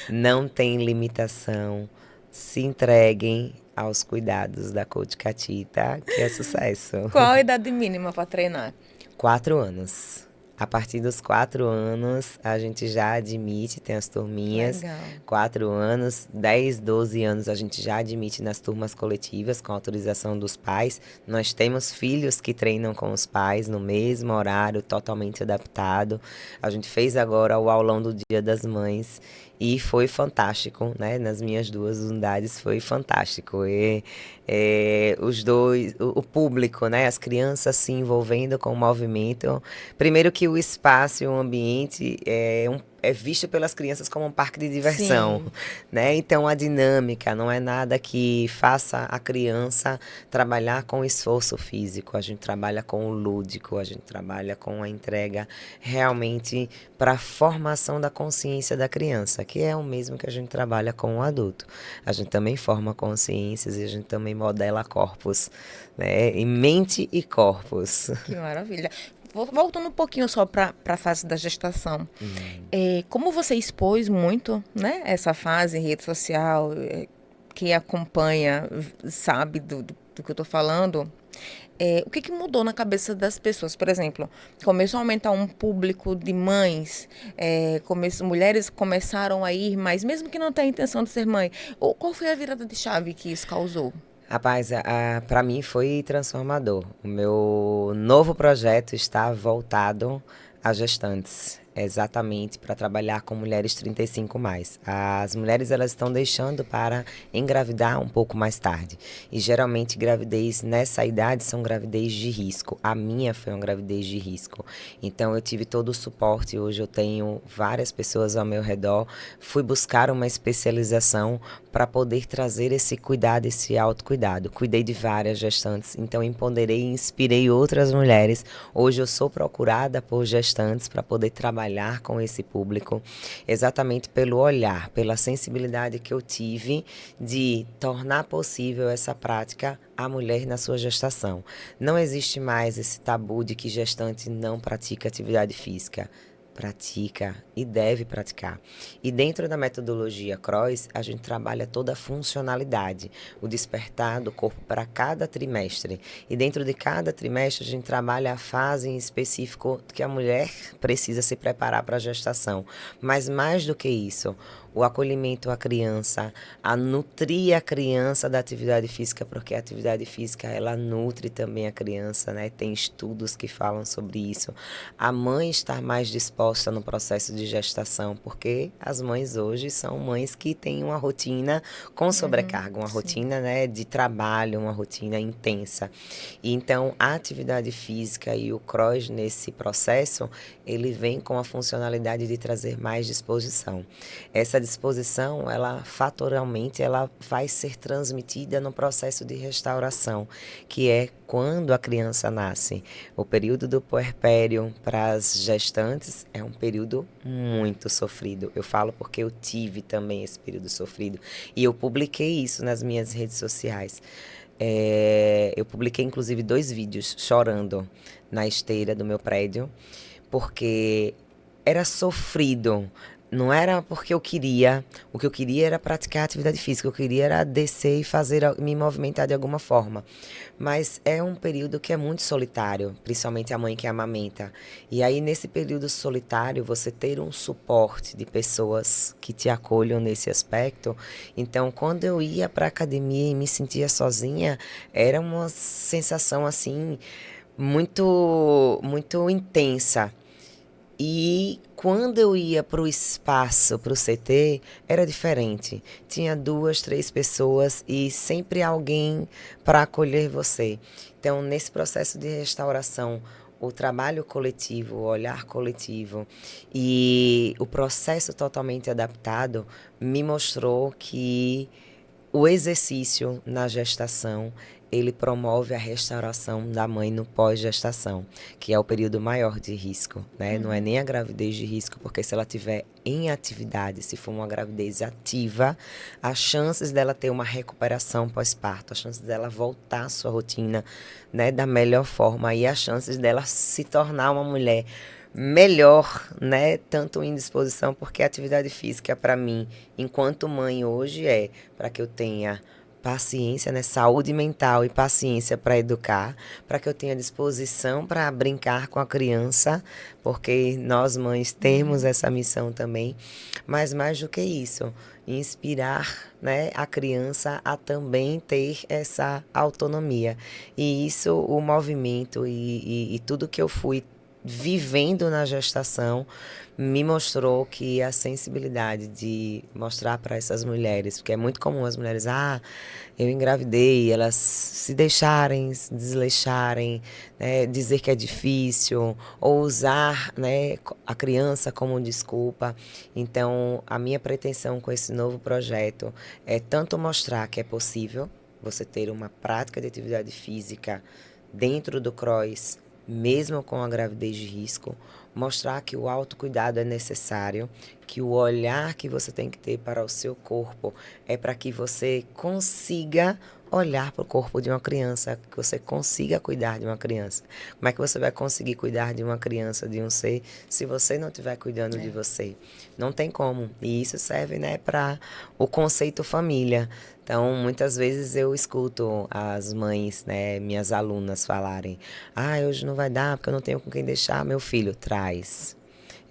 não tem limitação. Se entreguem aos cuidados da Coach Catita, que é sucesso. Qual a idade mínima para treinar? 4 anos. A partir dos 4 anos, a gente já admite, tem as turminhas. Legal. 4 anos, 10, 12 anos, a gente já admite nas turmas coletivas, com autorização dos pais. Nós temos filhos que treinam com os pais no mesmo horário, totalmente adaptado. A gente fez agora o aulão do Dia das Mães e foi fantástico, né? Nas minhas 2 unidades foi fantástico. Os dois, o público, né? As crianças se envolvendo com o movimento. Primeiro que o espaço e o ambiente é visto pelas crianças como um parque de diversão, Sim. né? Então a dinâmica não é nada que faça a criança trabalhar com esforço físico. A gente trabalha com o lúdico, a gente trabalha com a entrega realmente para a formação da consciência da criança, que é o mesmo que a gente trabalha com o adulto. A gente também forma consciências e a gente também modela corpos, né? Em mente e corpos. Que maravilha. Voltando um pouquinho só para a fase da gestação. Como você expôs muito, né, essa fase em rede social, quem acompanha sabe do que eu estou falando. O que mudou na cabeça das pessoas? Por exemplo, começou a aumentar um público de mães, mulheres começaram a ir, mas mesmo que não tenha a intenção de ser mãe, qual foi a virada de chave que isso causou? Rapaz, para mim foi transformador. O meu novo projeto está voltado a gestantes, exatamente para trabalhar com mulheres 35 mais. As mulheres elas estão deixando para engravidar um pouco mais tarde. E geralmente gravidez nessa idade são gravidez de risco. A minha foi uma gravidez de risco. Então eu tive todo o suporte. Hoje eu tenho várias pessoas ao meu redor. Fui buscar uma especialização para poder trazer esse cuidado, esse autocuidado. Cuidei de várias gestantes, então empoderei e inspirei outras mulheres. Hoje eu sou procurada por gestantes para poder trabalhar com esse público, exatamente pelo olhar, pela sensibilidade que eu tive de tornar possível essa prática à mulher na sua gestação. Não existe mais esse tabu de que gestante não pratica atividade física. Pratica e deve praticar. E dentro da metodologia CROSS, a gente trabalha toda a funcionalidade, o despertar do corpo para cada trimestre. E dentro de cada trimestre, a gente trabalha a fase em específico que a mulher precisa se preparar para a gestação. Mas mais do que isso, o acolhimento à criança, a nutrir a criança da atividade física, porque a atividade física, ela nutre também a criança, né? Tem estudos que falam sobre isso. A mãe estar mais disposta no processo de gestação, porque as mães hoje são mães que têm uma rotina com sobrecarga, uma rotina, né, de trabalho, uma rotina intensa. E então, a atividade física e o CROSS nesse processo, ele vem com a funcionalidade de trazer mais disposição. Essa disposição, ela fatorialmente, ela vai ser transmitida no processo de restauração, que é quando a criança nasce. O período do puerpério para as gestantes é um período muito sofrido. Eu falo porque eu tive também esse período sofrido e eu publiquei isso nas minhas redes sociais. Eu publiquei inclusive 2 vídeos chorando na esteira do meu prédio, porque era sofrido. Não era porque eu queria, o que eu queria era praticar atividade física, o que eu queria era descer e me movimentar de alguma forma. Mas é um período que é muito solitário, principalmente a mãe que amamenta. E aí, nesse período solitário, você ter um suporte de pessoas que te acolham nesse aspecto. Então, quando eu ia para a academia e me sentia sozinha, era uma sensação assim, muito, muito intensa. E quando eu ia para o espaço, para o CT, era diferente. Tinha 2, 3 pessoas e sempre alguém para acolher você. Então, nesse processo de restauração, o trabalho coletivo, o olhar coletivo e o processo totalmente adaptado me mostrou que O exercício na gestação, ele promove a restauração da mãe no pós-gestação, que é o período maior de risco, né? Não é nem a gravidez de risco, porque se ela tiver em atividade, se for uma gravidez ativa, as chances dela ter uma recuperação pós-parto, as chances dela voltar à sua rotina, né, da melhor forma, e as chances dela se tornar uma mulher melhor, né, tanto em disposição, porque a atividade física para mim, enquanto mãe hoje, é para que eu tenha paciência, né, saúde mental e paciência para educar, para que eu tenha disposição para brincar com a criança, porque nós mães temos essa missão também, mas mais do que isso, inspirar, né, a criança a também ter essa autonomia. E isso, o movimento e tudo que eu fui vivendo na gestação, me mostrou que a sensibilidade de mostrar para essas mulheres, porque é muito comum as mulheres, eu engravidei, elas se deixarem, se desleixarem, né, dizer que é difícil, ou usar, né, a criança como desculpa. Então, a minha pretensão com esse novo projeto é tanto mostrar que é possível você ter uma prática de atividade física dentro do CROIS, mesmo com a gravidez de risco, mostrar que o autocuidado é necessário, que o olhar que você tem que ter para o seu corpo é para que você consiga olhar para o corpo de uma criança, que você consiga cuidar de uma criança. Como é que você vai conseguir cuidar de uma criança, de um ser, se você não estiver cuidando de você? Não tem como. E isso serve, né, para o conceito família. Então, muitas vezes eu escuto as mães, né, minhas alunas falarem: hoje não vai dar porque eu não tenho com quem deixar meu filho. Traz.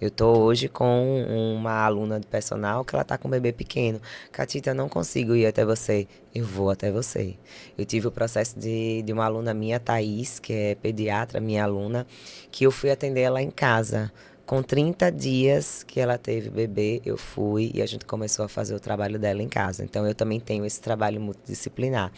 Eu estou hoje com uma aluna de personal que ela está com um bebê pequeno. Catita, eu não consigo ir até você. Eu vou até você. Eu tive o processo de uma aluna minha, Thaís, que é pediatra, minha aluna, que eu fui atender ela em casa. Com 30 dias que ela teve bebê, eu fui e a gente começou a fazer o trabalho dela em casa. Então, eu também tenho esse trabalho multidisciplinar,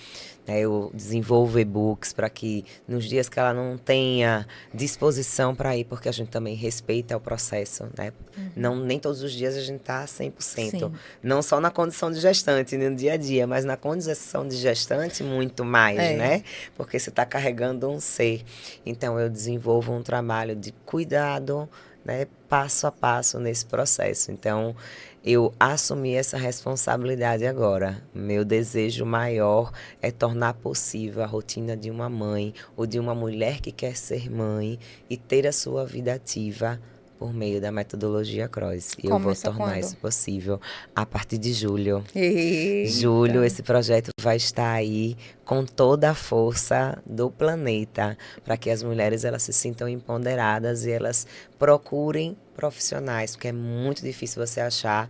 né? Eu desenvolvo e-books para que nos dias que ela não tenha disposição para ir, porque a gente também respeita o processo, né? Não, nem todos os dias a gente está 100%. Sim. Não só na condição de gestante, no dia a dia, mas na condição de gestante muito mais, né? Porque você está carregando um ser. Então, eu desenvolvo um trabalho de cuidado, né, passo a passo nesse processo. Então, eu assumi essa responsabilidade agora. Meu desejo maior é tornar possível a rotina de uma mãe ou de uma mulher que quer ser mãe e ter a sua vida ativa por meio da metodologia CROIS. E eu vou Começa tornar quando? isso possível a partir de julho. Julho, Eita. esse projeto vai estar aí com toda a força do planeta, para que as mulheres elas se sintam empoderadas e elas procurem profissionais, porque é muito difícil você achar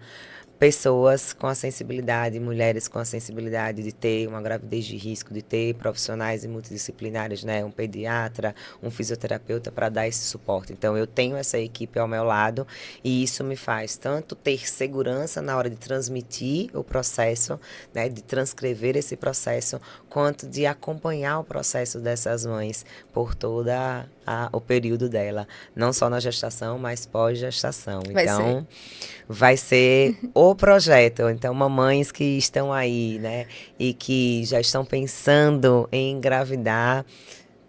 pessoas com a sensibilidade, mulheres com a sensibilidade de ter uma gravidez de risco, de ter profissionais multidisciplinares, né? Um pediatra, um fisioterapeuta para dar esse suporte. Então, eu tenho essa equipe ao meu lado e isso me faz tanto ter segurança na hora de transmitir o processo, né? De transcrever esse processo, quanto de acompanhar o processo dessas mães por toda o período dela, não só na gestação, mas pós-gestação. Vai ser. Então, vai ser o projeto. Então, mamães que estão aí, né, e que já estão pensando em engravidar,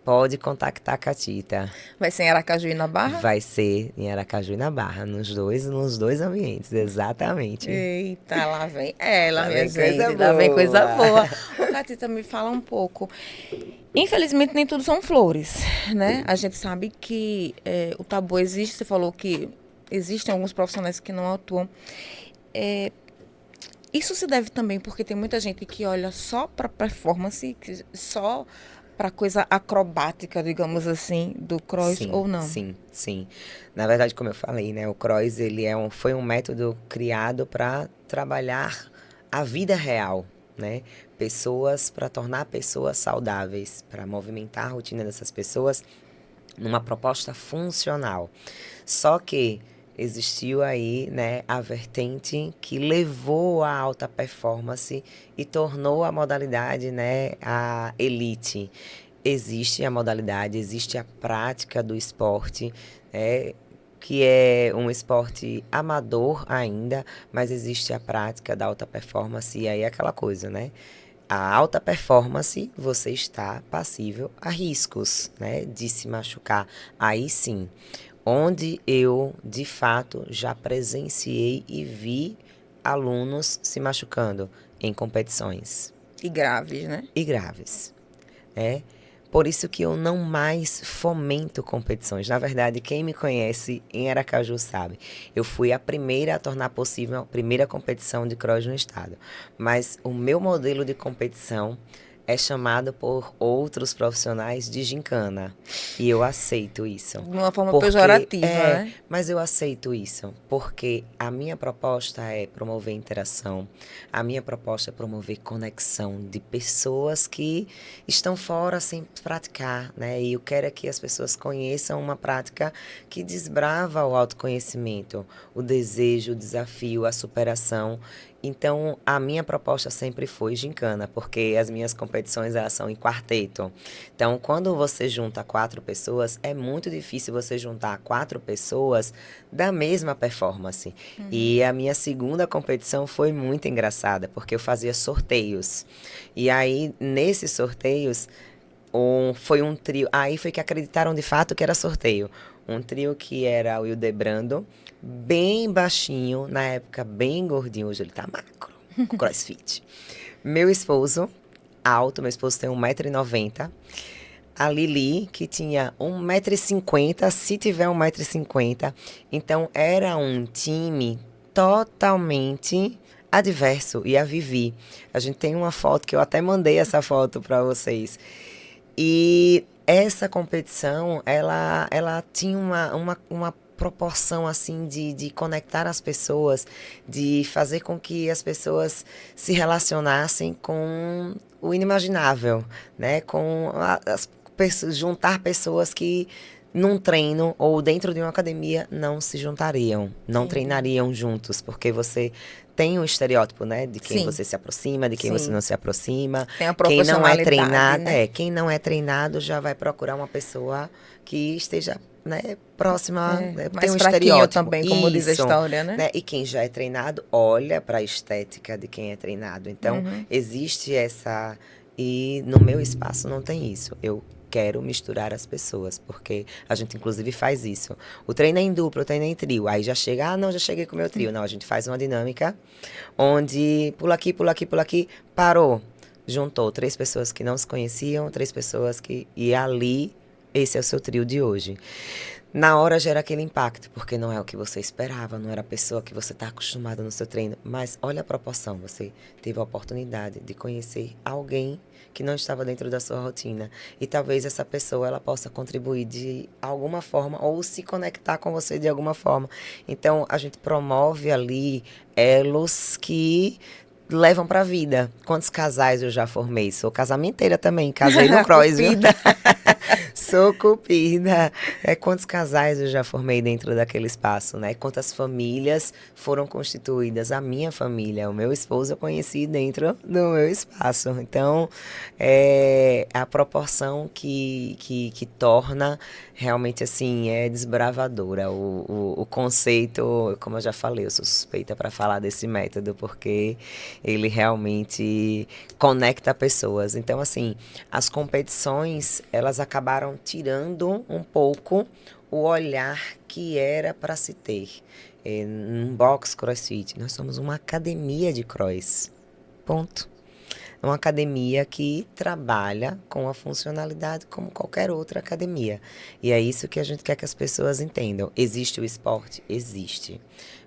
pode contactar a Catita. Vai ser em Aracaju e na Barra? Vai ser em Aracaju e na Barra, nos dois ambientes, exatamente. Eita, lá vem ela, Lá minha vem coisa gente. Lá vem coisa boa. boa. Ô, Catita, me fala um pouco. Infelizmente, nem tudo são flores, né? A gente sabe que o tabu existe. Você falou que existem alguns profissionais que não atuam. Isso se deve também porque tem muita gente que olha só para performance, só para coisa acrobática, digamos assim, do CROIS Sim, ou não. sim, sim. Na verdade, como eu falei, né, o CROIS ele foi um método criado para trabalhar a vida real, né? Pessoas, para tornar pessoas saudáveis, para movimentar a rotina dessas pessoas numa proposta funcional. Só que existiu aí, né, a vertente que levou à alta performance e tornou a modalidade, né, a elite. Existe a modalidade, existe a prática do esporte, que é um esporte amador ainda, mas existe a prática da alta performance e aí é aquela coisa, né? A alta performance, você está passível a riscos, né, de se machucar. Aí sim, onde eu, de fato, já presenciei e vi alunos se machucando em competições. E graves, né? E graves, né? Por isso que eu não mais fomento competições. Na verdade, quem me conhece em Aracaju sabe. Eu fui a primeira a tornar possível a primeira competição de cross no estado. Mas o meu modelo de competição é chamado por outros profissionais de gincana. E eu aceito isso. De uma forma Porque pejorativa, né? mas eu aceito isso, porque a minha proposta é promover interação, a minha proposta é promover conexão de pessoas que estão fora sem praticar, né? E eu quero é que as pessoas conheçam uma prática que desbrava o autoconhecimento, o desejo, o desafio, a superação. Então, a minha proposta sempre foi gincana, porque as minhas competições elas são em quarteto. Então, quando você junta 4 pessoas, é muito difícil você juntar 4 pessoas da mesma performance. E a minha segunda competição foi muito engraçada, porque eu fazia sorteios. E aí, nesses sorteios, foi um trio. Aí foi que acreditaram de fato que era sorteio. Um trio que era o Hildebrando, bem baixinho, na época bem gordinho, hoje ele tá magro, com crossfit. Meu esposo, alto, meu esposo tem 1,90 m. A Lili, que tinha 1,50 m, se tiver 1,50 m. Então, era um time totalmente adverso. E a Vivi. A gente tem uma foto, que eu até mandei essa foto para vocês. E essa competição, ela tinha uma proporção assim de conectar as pessoas, de fazer com que as pessoas se relacionassem com o inimaginável, né? Juntar pessoas que num treino ou dentro de uma academia não se juntariam, não Entendi. treinariam juntos, porque você tem um estereótipo, né, de quem Sim, você se aproxima, de quem você sim. não se aproxima. Tem a Quem não é profissionalidade, treinado, né? quem não é treinado já vai procurar uma pessoa que esteja, né, próxima, É, né, tem mais um fraquinho estereótipo. também, como diz a Isso, história, né? né? E quem já é treinado olha para a estética de quem é treinado. Então, Uhum. existe essa e no meu espaço não tem isso. Eu quero misturar as pessoas, porque a gente inclusive faz isso. O treino é em duplo, o treino é em trio. Aí já chega, não, já cheguei com o meu trio. Não, a gente faz uma dinâmica onde pula aqui, pula aqui, pula aqui, parou. Juntou 3 pessoas que não se conheciam, 3 pessoas que. E ali, esse é o seu trio de hoje. Na hora gera aquele impacto, porque não é o que você esperava, não era a pessoa que você está acostumado no seu treino. Mas olha a proporção, você teve a oportunidade de conhecer alguém que não estava dentro da sua rotina. E talvez essa pessoa ela possa contribuir de alguma forma ou se conectar com você de alguma forma. Então, a gente promove ali elos que levam para a vida. Quantos casais eu já formei? Sou casamenteira também, casei no cross, viu? Cupida. Sou cupida. Quantos casais eu já formei dentro daquele espaço, né? Quantas famílias foram constituídas? A minha família, o meu esposo eu conheci dentro do meu espaço. Então, é a proporção que torna realmente, assim, é desbravadora. O conceito, como eu já falei, eu sou suspeita para falar desse método, porque ele realmente conecta pessoas. Então, assim, as competições, elas acabaram tirando um pouco o olhar que era para se ter. Num box CrossFit, nós somos uma academia de cross. Ponto. Uma academia que trabalha com a funcionalidade como qualquer outra academia. E é isso que a gente quer que as pessoas entendam. Existe o esporte? Existe.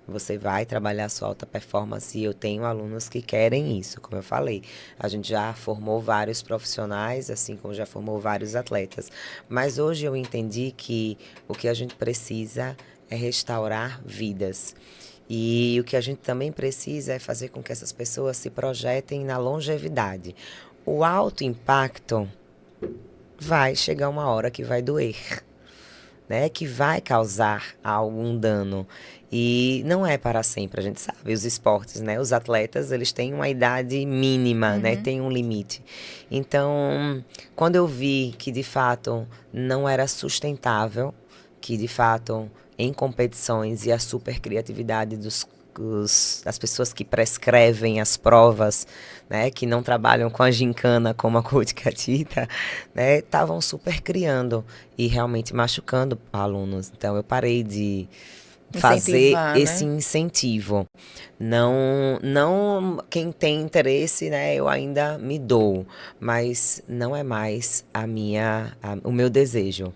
Você vai trabalhar sua alta performance e eu tenho alunos que querem isso, como eu falei. A gente já formou vários profissionais, assim como já formou vários atletas. Mas hoje eu entendi que o que a gente precisa é restaurar vidas. E o que a gente também precisa é fazer com que essas pessoas se projetem na longevidade. O alto impacto vai chegar uma hora que vai doer, né? Que vai causar algum dano. E não é para sempre, a gente sabe. Os esportes, né? Os atletas, eles têm uma idade mínima, né? Tem um limite. Então, quando eu vi que de fato não era sustentável, que de fato em competições e a super criatividade das pessoas que prescrevem as provas, né, que não trabalham com a gincana como a Coach Catita, né, estavam super criando e realmente machucando alunos. Então eu parei de fazer Incentivar, esse né? incentivo. Não, quem tem interesse, né, eu ainda me dou, mas não é mais o meu desejo.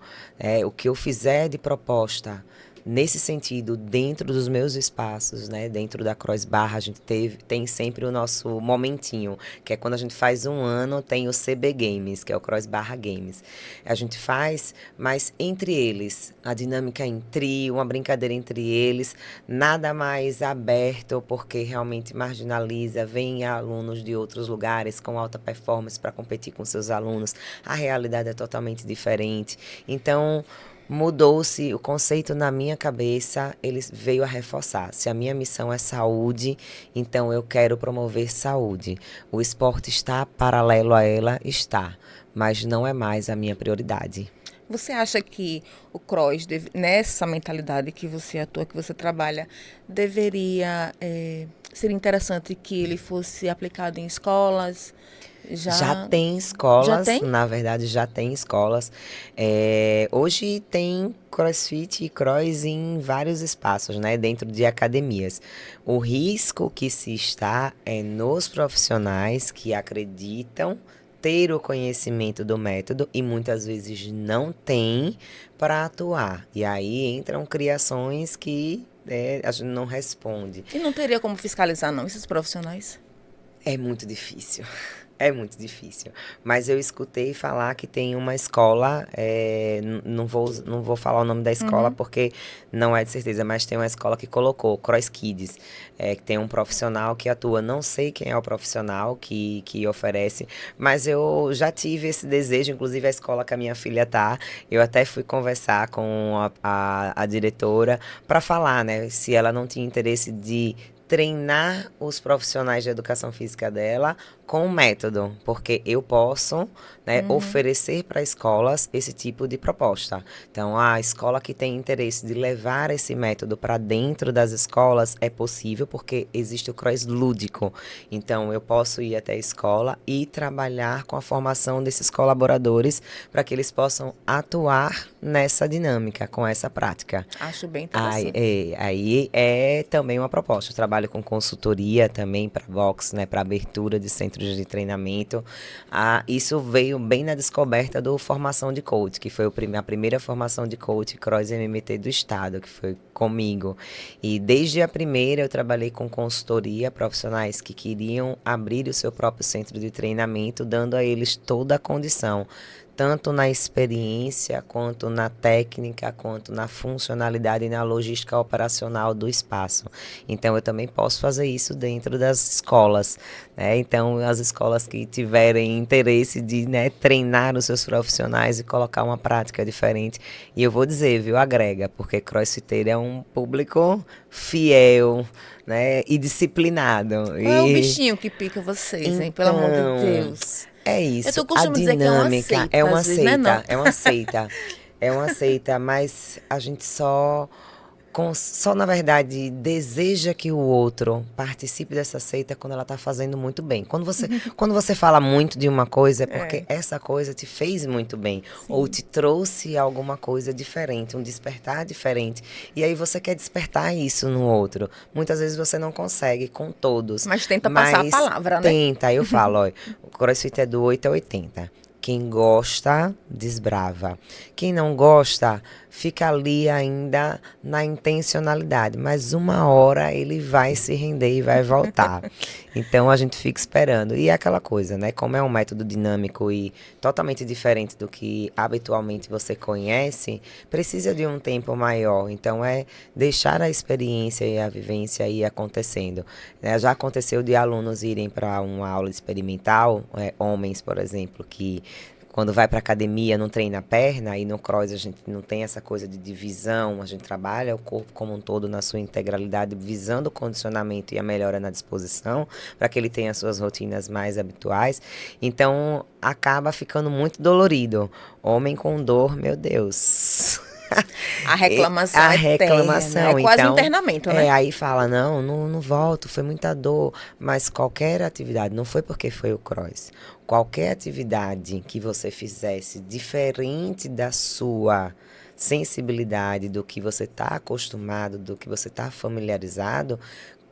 O que eu fizer de proposta nesse sentido, dentro dos meus espaços, né, dentro da Cross Barra, a gente tem sempre o nosso momentinho, que é quando a gente faz um ano, tem o CB Games, que é o Cross Barra Games. A gente faz, mas entre eles, a dinâmica em trio, uma brincadeira entre eles, nada mais aberto, porque realmente marginaliza, vem alunos de outros lugares com alta performance para competir com seus alunos, a realidade é totalmente diferente. Então, mudou-se o conceito na minha cabeça, ele veio a reforçar. Se a minha missão é saúde, então eu quero promover saúde. O esporte está paralelo a ela? Está, mas não é mais a minha prioridade. Você acha que o CROSS, nessa mentalidade que você atua, que você trabalha, deveria ser interessante que ele fosse aplicado em escolas? Já Já, tem já escolas, tem? na verdade já tem escolas. Hoje tem CrossFit e Cross em vários espaços, né, dentro de academias. O risco que se está é nos profissionais que acreditam ter o conhecimento do método e muitas vezes não têm para atuar. E aí entram criações que a gente não responde. E não teria como fiscalizar, não, esses profissionais? É muito difícil. É muito difícil. Mas eu escutei falar que tem uma escola, não vou falar o nome da escola Uhum. porque não é de certeza, mas tem uma escola que colocou, Cross Kids, que tem um profissional que atua. Não sei quem é o profissional que oferece, mas eu já tive esse desejo, inclusive a escola que a minha filha tá, eu até fui conversar com a diretora para falar, né, se ela não tinha interesse de treinar os profissionais de educação física dela com o método, porque eu posso, né, oferecer para escolas esse tipo de proposta. Então, a escola que tem interesse de levar esse método para dentro das escolas é possível, porque existe o cross lúdico. Então, eu posso ir até a escola e trabalhar com a formação desses colaboradores para que eles possam atuar nessa dinâmica, com essa prática. Acho bem Aí interessante. aí é também uma proposta. Eu trabalho com consultoria também para box, né, para abertura de centros de treinamento. Isso veio bem na descoberta do formação de coach, que foi a primeira formação de coach Cross MMT do estado, que foi comigo. E desde a primeira eu trabalhei com consultoria, profissionais que queriam abrir o seu próprio centro de treinamento, dando a eles toda a condição, tanto na experiência, quanto na técnica, quanto na funcionalidade e na logística operacional do espaço. Então, eu também posso fazer isso dentro das escolas, né? Então, as escolas que tiverem interesse de, né, treinar os seus profissionais e colocar uma prática diferente. E eu vou dizer, viu, agrega, porque crossfiteiro é um público fiel, né, e disciplinado. Qual é o E bichinho que pica vocês, hein? Pelo amor de então, Deus. é Eu isso, tô a costumo dizer que é uma dinâmica é seita, uma às vezes, não é não? seita, é uma seita, é uma seita, mas a gente só na verdade deseja que o outro participe dessa seita quando ela está fazendo muito bem. Quando você fala muito de uma coisa é porque É, essa coisa te fez muito bem ou sim. te trouxe alguma coisa diferente, um despertar diferente. E aí você quer despertar isso no outro. Muitas vezes você não consegue com todos, Mas tenta passar a mas palavra, né? tenta. Eu falo, ó, o CrossFit é do 8 a 80. Quem gosta, desbrava. Quem não gosta, fica ali ainda na intencionalidade. Mas uma hora ele vai se render e vai voltar. Então a gente fica esperando. E é aquela coisa, né? Como é um método dinâmico e totalmente diferente do que habitualmente você conhece, precisa de um tempo maior. Então é deixar a experiência e a vivência ir acontecendo. Já aconteceu de alunos irem para uma aula experimental, homens, por exemplo, que quando vai para academia não treina a perna, e no cross a gente não tem essa coisa de divisão, a gente trabalha o corpo como um todo na sua integralidade, visando o condicionamento e a melhora na disposição, para que ele tenha as suas rotinas mais habituais. Então acaba ficando muito dolorido. Homem com dor, meu Deus. A reclamação A é eterna. reclamação, É quase um então, internamento, né? aí fala, não volto, foi muita dor, mas qualquer atividade, não foi porque foi o cross, qualquer atividade que você fizesse diferente da sua sensibilidade, do que você está acostumado, do que você está familiarizado,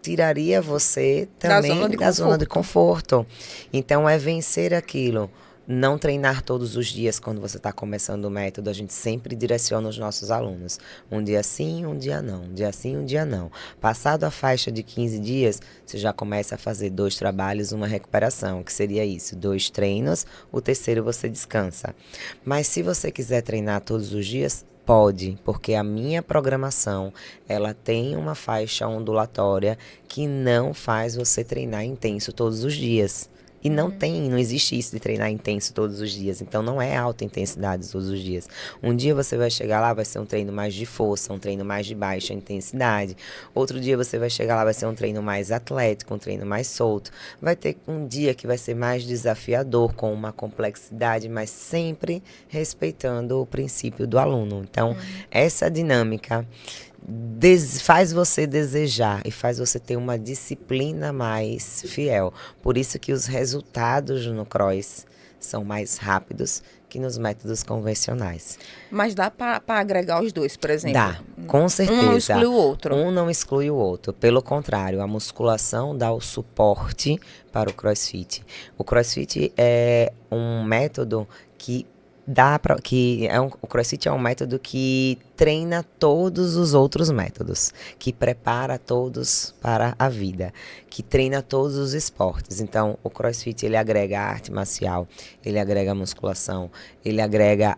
tiraria você Da zona também de da zona de conforto. conforto. Então, é vencer aquilo. Não treinar todos os dias quando você está começando o método. A gente sempre direciona os nossos alunos. Um dia sim, um dia não. Um dia sim, um dia não. Passado a faixa de 15 dias, você já começa a fazer 2 trabalhos, uma recuperação, que seria isso, 2 treinos, o terceiro você descansa. Mas se você quiser treinar todos os dias, pode, porque a minha programação, ela tem uma faixa ondulatória que não faz você treinar intenso todos os dias. E não existe isso de treinar intenso todos os dias. Então não é alta intensidade todos os dias. Um dia você vai chegar lá, vai ser um treino mais de força, um treino mais de baixa intensidade. Outro dia você vai chegar lá, vai ser um treino mais atlético, um treino mais solto. Vai ter um dia que vai ser mais desafiador, com uma complexidade, mas sempre respeitando o princípio do aluno. Então, essa dinâmica faz você desejar e faz você ter uma disciplina mais fiel. Por isso que os resultados no cross são mais rápidos que nos métodos convencionais. Mas dá para agregar os dois, por exemplo. Dá, com Um não certeza. exclui o outro. Um não exclui o outro. Pelo contrário, a musculação dá o suporte para o CrossFit. O CrossFit é um método que o CrossFit é um método que treina todos os outros métodos, que prepara todos para a vida, que treina todos os esportes. Então, o CrossFit ele agrega a arte marcial, ele agrega a musculação, ele agrega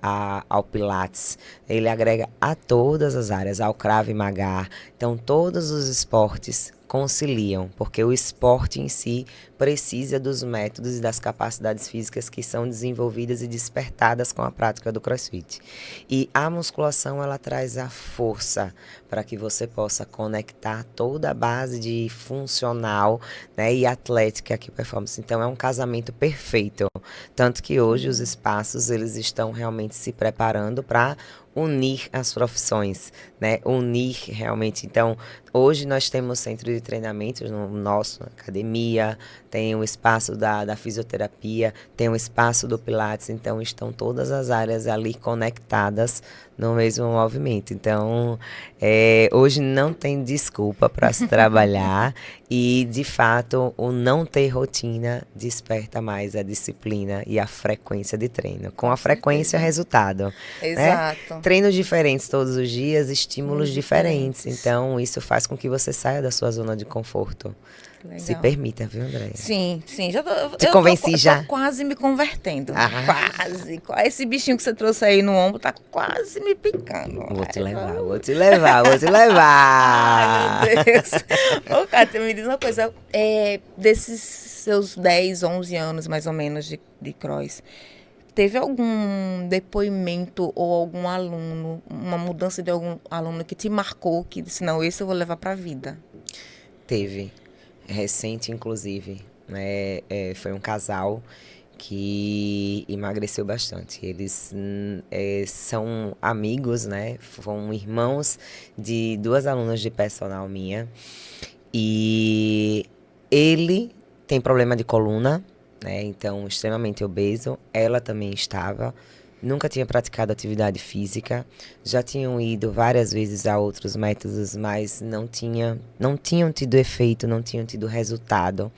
ao Pilates, ele agrega a todas as áreas, ao Krav Maga. Então, todos os esportes conciliam, porque o esporte em si precisa dos métodos e das capacidades físicas que são desenvolvidas e despertadas com a prática do CrossFit. E a musculação, ela traz a força para que você possa conectar toda a base de funcional, né, e atlética que performance. Então, é um casamento perfeito. Tanto que hoje os espaços, eles estão realmente se preparando para unir as profissões, né? Unir realmente. Então, hoje nós temos centro de treinamentos no nosso, academia, tem o espaço da fisioterapia, tem o espaço do Pilates, então estão todas as áreas ali conectadas no mesmo movimento. Então, hoje não tem desculpa para se trabalhar e, de fato, o não ter rotina desperta mais a disciplina e a frequência de treino. Com a frequência, resultado. Né? Exato. Treinos diferentes todos os dias, estímulos diferentes. Diferentes. Então, isso faz com que você saia da sua zona de conforto. Legal. Se permita, viu, Andréia? Sim, sim. Já Te convenci tô já? quase me convertendo. Ah. Quase. Esse bichinho que você trouxe aí no ombro tá quase me picando. Vou te levar, vou te levar, vou te levar. Ai, meu Deus. Ô, Kátia, me diz uma coisa. Desses seus 10, 11 anos, mais ou menos, de cross, teve algum depoimento ou algum aluno, uma mudança de algum aluno que te marcou, que disse, não, esse eu vou levar pra vida? Teve. Recente, inclusive. Né? Foi um casal que emagreceu bastante. Eles são amigos, né? Foram irmãos de 2 alunas de personal minha. E ele tem problema de coluna, né? Então, extremamente obeso. Ela também estava. Nunca tinha praticado atividade física. Já tinham ido várias vezes a outros métodos, mas não tinham tido efeito, não tinham tido resultado.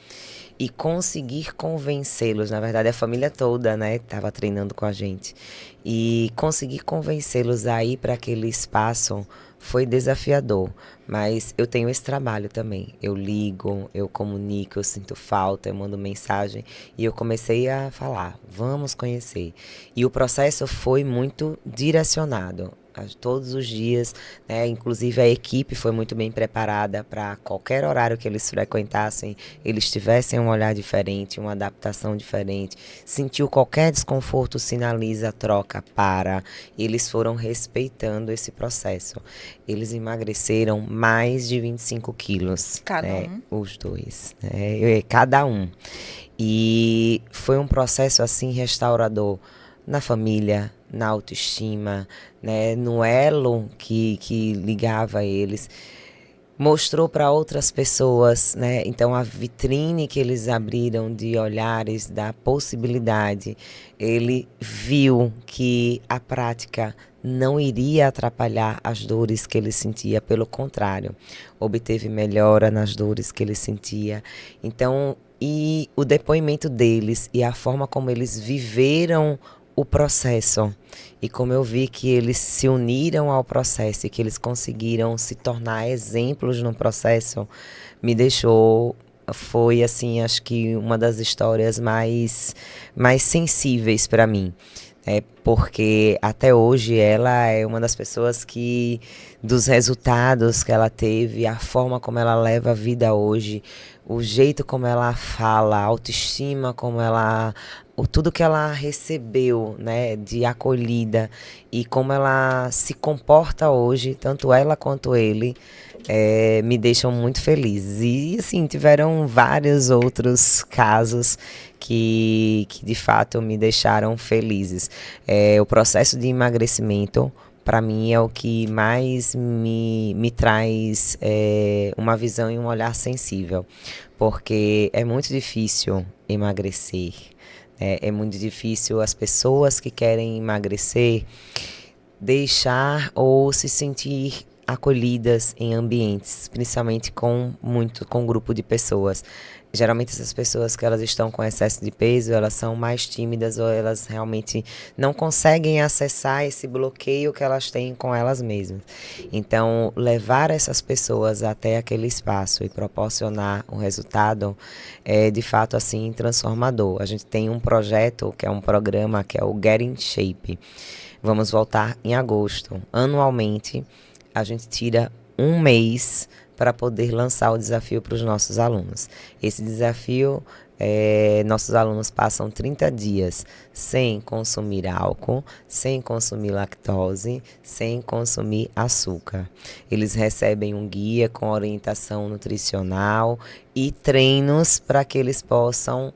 E conseguir convencê-los, na verdade a família toda, né, estava treinando com a gente. E conseguir convencê-los a ir para aquele espaço foi desafiador, mas eu tenho esse trabalho também. Eu ligo, eu comunico, eu sinto falta, eu mando mensagem e eu comecei a falar, vamos conhecer. E o processo foi muito direcionado. Todos os dias, né? Inclusive a equipe foi muito bem preparada para qualquer horário que eles frequentassem, eles tivessem um olhar diferente, uma adaptação diferente. Sentiu qualquer desconforto, sinaliza, troca, para. Eles foram respeitando esse processo. Eles emagreceram mais de 25 quilos. Cada né? Os 2. Né? Cada um. E foi um processo assim restaurador na família, na autoestima, né, no elo que ligava eles. Mostrou para outras pessoas, né? Então a vitrine que eles abriram de olhares da possibilidade, ele viu que a prática não iria atrapalhar as dores que ele sentia, pelo contrário, obteve melhora nas dores que ele sentia. Então, e o depoimento deles e a forma como eles viveram o processo, e como eu vi que eles se uniram ao processo e que eles conseguiram se tornar exemplos no processo, me deixou, foi assim, acho que uma das histórias mais sensíveis para mim. Porque até hoje ela é uma das pessoas que, dos resultados que ela teve, a forma como ela leva a vida hoje, o jeito como ela fala, a autoestima como ela, tudo que ela recebeu, né, de acolhida, e como ela se comporta hoje, tanto ela quanto ele, me deixam muito felizes. E assim, tiveram vários outros casos que de fato me deixaram felizes. O processo de emagrecimento, para mim, é o que mais me traz uma visão e um olhar sensível, porque é muito difícil emagrecer. É muito difícil as pessoas que querem emagrecer deixar ou se sentir acolhidas em ambientes, principalmente com um grupo de pessoas. Geralmente essas pessoas que elas estão com excesso de peso, elas são mais tímidas, ou elas realmente não conseguem acessar esse bloqueio que elas têm com elas mesmas. Então, levar essas pessoas até aquele espaço e proporcionar um resultado é de fato assim transformador. A gente tem um projeto, que é um programa, que é o Get in Shape. Vamos voltar em agosto. Anualmente, a gente tira um mês para poder lançar o desafio para os nossos alunos. Esse desafio, nossos alunos passam 30 dias sem consumir álcool, sem consumir lactose, sem consumir açúcar. Eles recebem um guia com orientação nutricional e treinos para que eles possam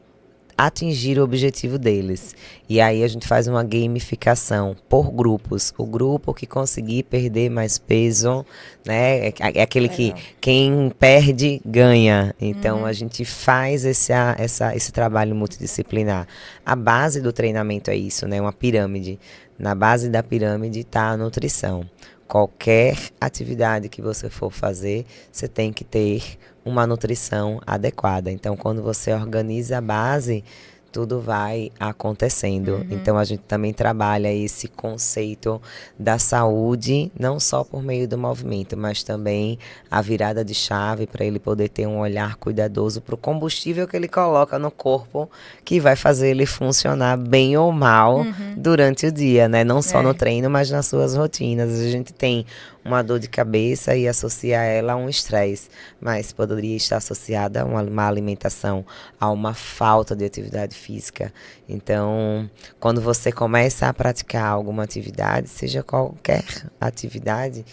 atingir o objetivo deles. E aí a gente faz uma gamificação por grupos. O grupo que conseguir perder mais peso, né, é aquele que quem perde ganha. Então a gente faz esse trabalho multidisciplinar. A base do treinamento é isso, né, uma pirâmide. Na base da pirâmide está a nutrição. Qualquer atividade que você for fazer, você tem que ter uma nutrição adequada. Então, quando você organiza a base, tudo vai acontecendo. Então, a gente também trabalha esse conceito da saúde, não só por meio do movimento, mas também a virada de chave para ele poder ter um olhar cuidadoso para o combustível que ele coloca no corpo, que vai fazer ele funcionar bem ou mal durante o dia, né? Não só no treino, mas nas suas rotinas. A gente tem uma dor de cabeça e associa ela a um estresse, mas poderia estar associada a uma má alimentação, a uma falta de atividade física. Então, quando você começa a praticar alguma atividade, seja qualquer atividade,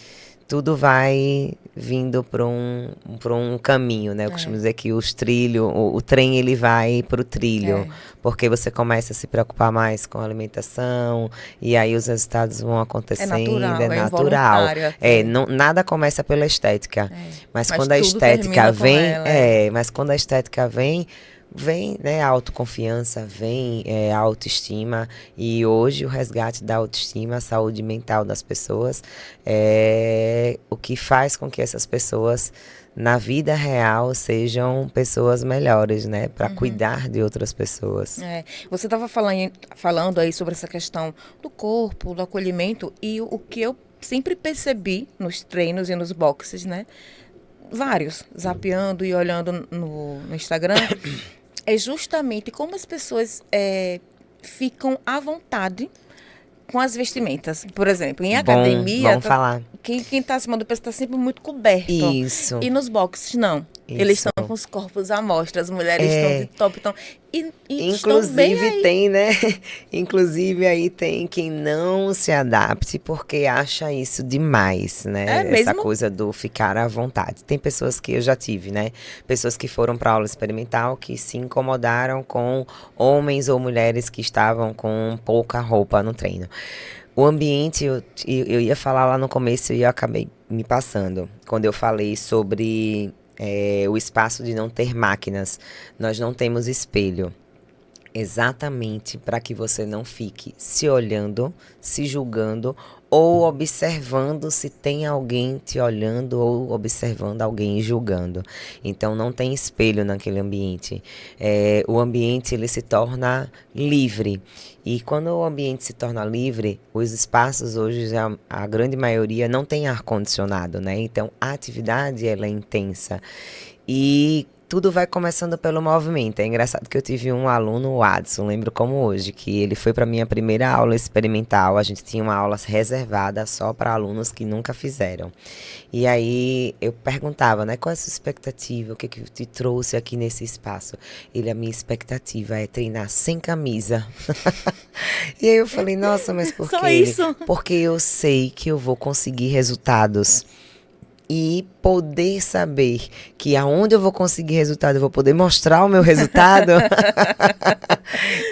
tudo vai vindo para um caminho, né? Eu costumo dizer que o trem ele vai para o trilho, porque você começa a se preocupar mais com a alimentação, e aí os resultados vão acontecendo, é natural. Nada começa pela estética, mas quando a estética vem, né, a autoconfiança, vem a autoestima, e hoje o resgate da autoestima, a saúde mental das pessoas, é o que faz com que essas pessoas, na vida real, sejam pessoas melhores, né, para cuidar de outras pessoas. Você estava falando aí sobre essa questão do corpo, do acolhimento, e o que eu sempre percebi nos treinos e nos boxes, né, vários, zapeando e olhando no Instagram, é justamente como as pessoas ficam à vontade com as vestimentas. Por exemplo, em academia, vamos falar. Quem está acima do peso está sempre muito coberto. Isso. E nos boxes, não. Eles Isso. estão com os corpos à mostra, as mulheres estão de É, top, e estão bem inclusive aí. tem, né? Inclusive aí tem quem não se adapte porque acha isso demais, É né? Essa mesmo? coisa do ficar à vontade. Tem pessoas que eu já tive, né? Pessoas que foram para aula experimental que se incomodaram com homens ou mulheres que estavam com pouca roupa no treino. O ambiente, eu ia falar lá no começo e eu acabei me passando. Quando eu falei sobre o espaço de não ter máquinas, nós não temos espelho. Exatamente para que você não fique se olhando, se julgando ou observando se tem alguém te olhando ou observando alguém julgando. Então não tem espelho naquele ambiente. O ambiente ele se torna livre. E quando o ambiente se torna livre, os espaços hoje, a grande maioria, não tem ar-condicionado, né? Então a atividade ela é intensa. E tudo vai começando pelo movimento. É engraçado que eu tive um aluno, o Adson, lembro como hoje, que ele foi para minha primeira aula experimental. A gente tinha uma aula reservada só para alunos que nunca fizeram. E aí eu perguntava, né, qual é a sua expectativa? O que que te trouxe aqui nesse espaço? Ele, a minha expectativa é treinar sem camisa. E aí eu falei, nossa, mas por Só quê? Ele, isso. porque eu sei que eu vou conseguir resultados e poder saber que aonde eu vou conseguir resultado, eu vou poder mostrar o meu resultado.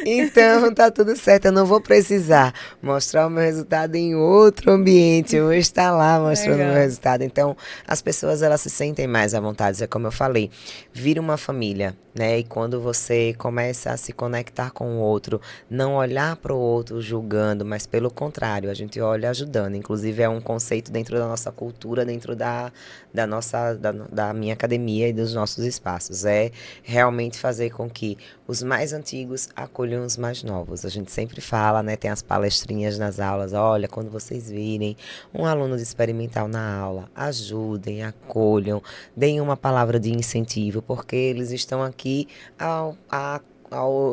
Então tá tudo certo, eu não vou precisar mostrar o meu resultado em outro ambiente, eu vou estar lá mostrando o meu Legal. resultado. Então as pessoas elas se sentem mais à vontade, é como eu falei, vira uma família, né? E quando você começa a se conectar com o outro, não olhar para o outro julgando, mas pelo contrário, a gente olha ajudando. Inclusive é um conceito dentro da nossa cultura, dentro da minha academia e dos nossos espaços. É realmente fazer com que os mais antigos acolham os mais novos. A gente sempre fala, né? Tem as palestrinhas nas aulas. Olha, quando vocês virem um aluno de experimental na aula, ajudem, acolham, deem uma palavra de incentivo, porque eles estão aqui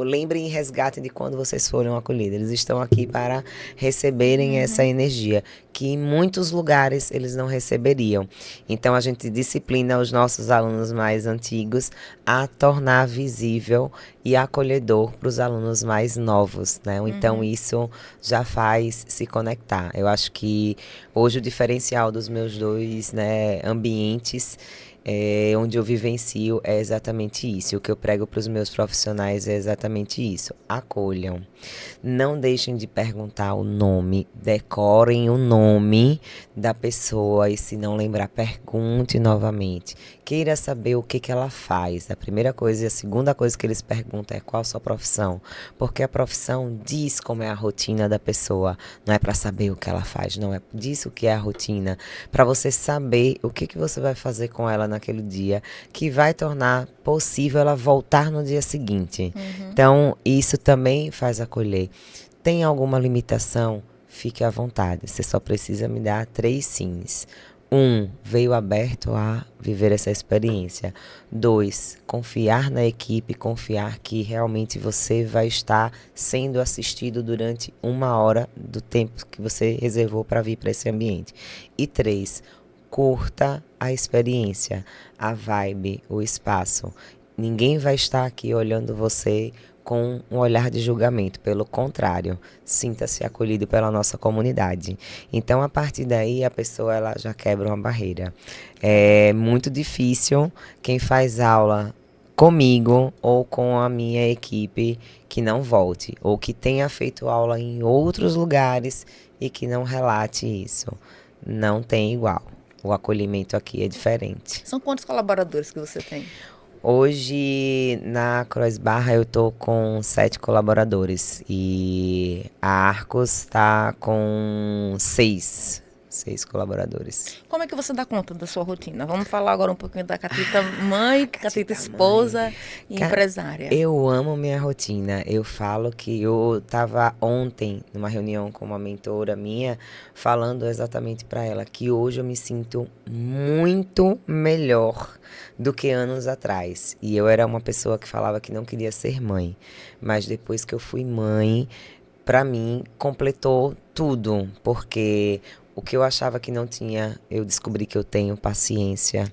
lembrem e resgatem de quando vocês foram acolhidos. Eles estão aqui para receberem essa energia que em muitos lugares eles não receberiam. Então a gente disciplina os nossos alunos mais antigos a tornar visível e acolhedor para os alunos mais novos, né? Então isso já faz se conectar. Eu acho que hoje o diferencial dos meus dois, né, ambientes onde eu vivencio é exatamente isso. O que eu prego para os meus profissionais é exatamente isso. Acolham. Não deixem de perguntar o nome, decorem o nome da pessoa e se não lembrar, pergunte novamente. Queira saber o que que ela faz. A primeira coisa e a segunda coisa que eles perguntam é qual a sua profissão, porque a profissão diz como é a rotina da pessoa. Não é para saber o que ela faz, não é disso que é a rotina, para você saber o que que você vai fazer com ela naquele dia, que vai tornar possível ela voltar no dia seguinte. Então, isso também faz acolher. Tem alguma limitação? Fique à vontade. Você só precisa me dar 3 sims. 1, veio aberto a viver essa experiência. 2, confiar na equipe, confiar que realmente você vai estar sendo assistido durante 1 hora do tempo que você reservou para vir para esse ambiente. E 3, curta a experiência, a vibe, o espaço. Ninguém vai estar aqui olhando você com um olhar de julgamento. Pelo contrário, sinta-se acolhido pela nossa comunidade. Então, a partir daí, a pessoa ela já quebra uma barreira. É muito difícil quem faz aula comigo ou com a minha equipe que não volte, ou que tenha feito aula em outros lugares e que não relate isso. Não tem igual. O acolhimento aqui é diferente. São quantos colaboradores que você tem? Hoje, na Cross Barra, eu tô com 7 colaboradores e a Arcos tá com 6 colaboradores. Como é que você dá conta da sua rotina? Vamos falar agora um pouquinho da Catita mãe, Catita Catita esposa e Ca- empresária. Eu amo minha rotina. Eu falo que eu estava ontem numa reunião com uma mentora minha, falando exatamente para ela que hoje eu me sinto muito melhor do que anos atrás. E eu era uma pessoa que falava que não queria ser mãe, mas depois que eu fui mãe, para mim completou tudo, porque O que eu achava que não tinha, eu descobri que eu tenho paciência.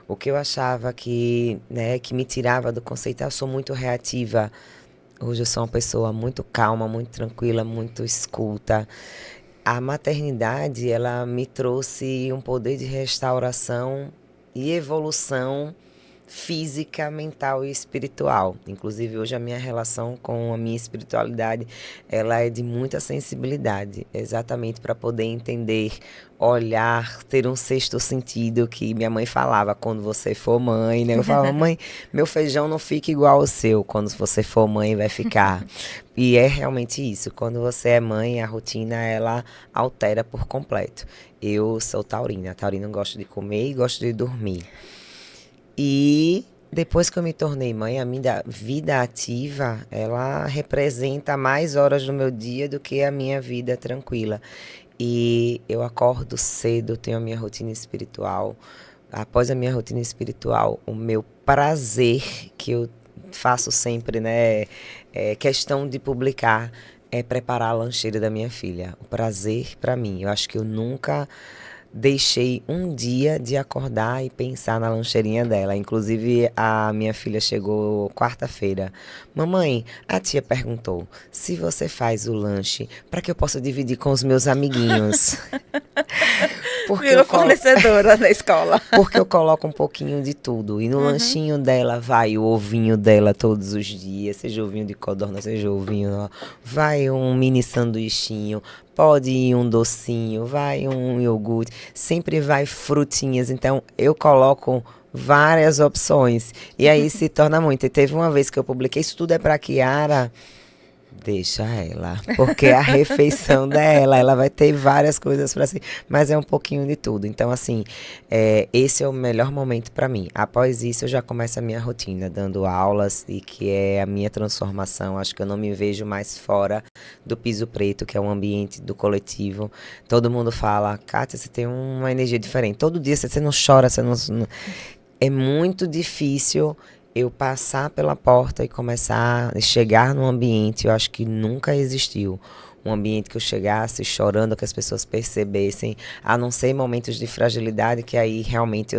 O que eu achava que, né, que me tirava do conceito, eu sou muito reativa. Hoje eu sou uma pessoa muito calma, muito tranquila, muito escuta. A maternidade, ela me trouxe um poder de restauração e evolução física, mental e espiritual. Inclusive, hoje a minha relação com a minha espiritualidade, ela é de muita sensibilidade, exatamente para poder entender, olhar, ter um sexto sentido que minha mãe falava quando você for mãe, né? Eu falava, mãe, meu feijão não fica igual ao seu, quando você for mãe vai ficar. E é realmente isso, quando você é mãe, a rotina ela altera por completo. Eu sou taurina, taurina gosta de comer e gosta de dormir. E depois que eu me tornei mãe, a minha vida ativa, ela representa mais horas do meu dia do que a minha vida tranquila. E eu acordo cedo, tenho a minha rotina espiritual. Após a minha rotina espiritual, o meu prazer, que eu faço sempre, né, questão de publicar, é preparar a lancheira da minha filha. O prazer para mim. Eu acho que eu nunca deixei um dia de acordar e pensar na lancheirinha dela. Inclusive, a minha filha chegou quarta-feira. Mamãe, a tia perguntou se você faz o lanche para que eu possa dividir com os meus amiguinhos. Virou fornecedora da escola. Porque eu coloco um pouquinho de tudo. E no lanchinho dela vai o ovinho dela todos os dias. Seja ovinho de codorna, seja ovinho. Ó, vai um mini sanduichinho. Pode ir um docinho. Vai um iogurte. Sempre vai frutinhas. Então eu coloco várias opções. E aí se torna muito. E teve uma vez que eu publiquei: isso tudo é pra Kiara. Deixa ela, porque a refeição dela, ela vai ter várias coisas para si, mas é um pouquinho de tudo. Então, assim, esse é o melhor momento para mim. Após isso, eu já começo a minha rotina, dando aulas, e que é a minha transformação. Acho que eu não me vejo mais fora do piso preto, que é um ambiente do coletivo. Todo mundo fala, Kátia, você tem uma energia diferente. Todo dia você não chora, você não... É muito difícil eu passar pela porta e começar a chegar num ambiente, eu acho que nunca existiu. Um ambiente que eu chegasse chorando, que as pessoas percebessem, a não ser em momentos de fragilidade, que aí realmente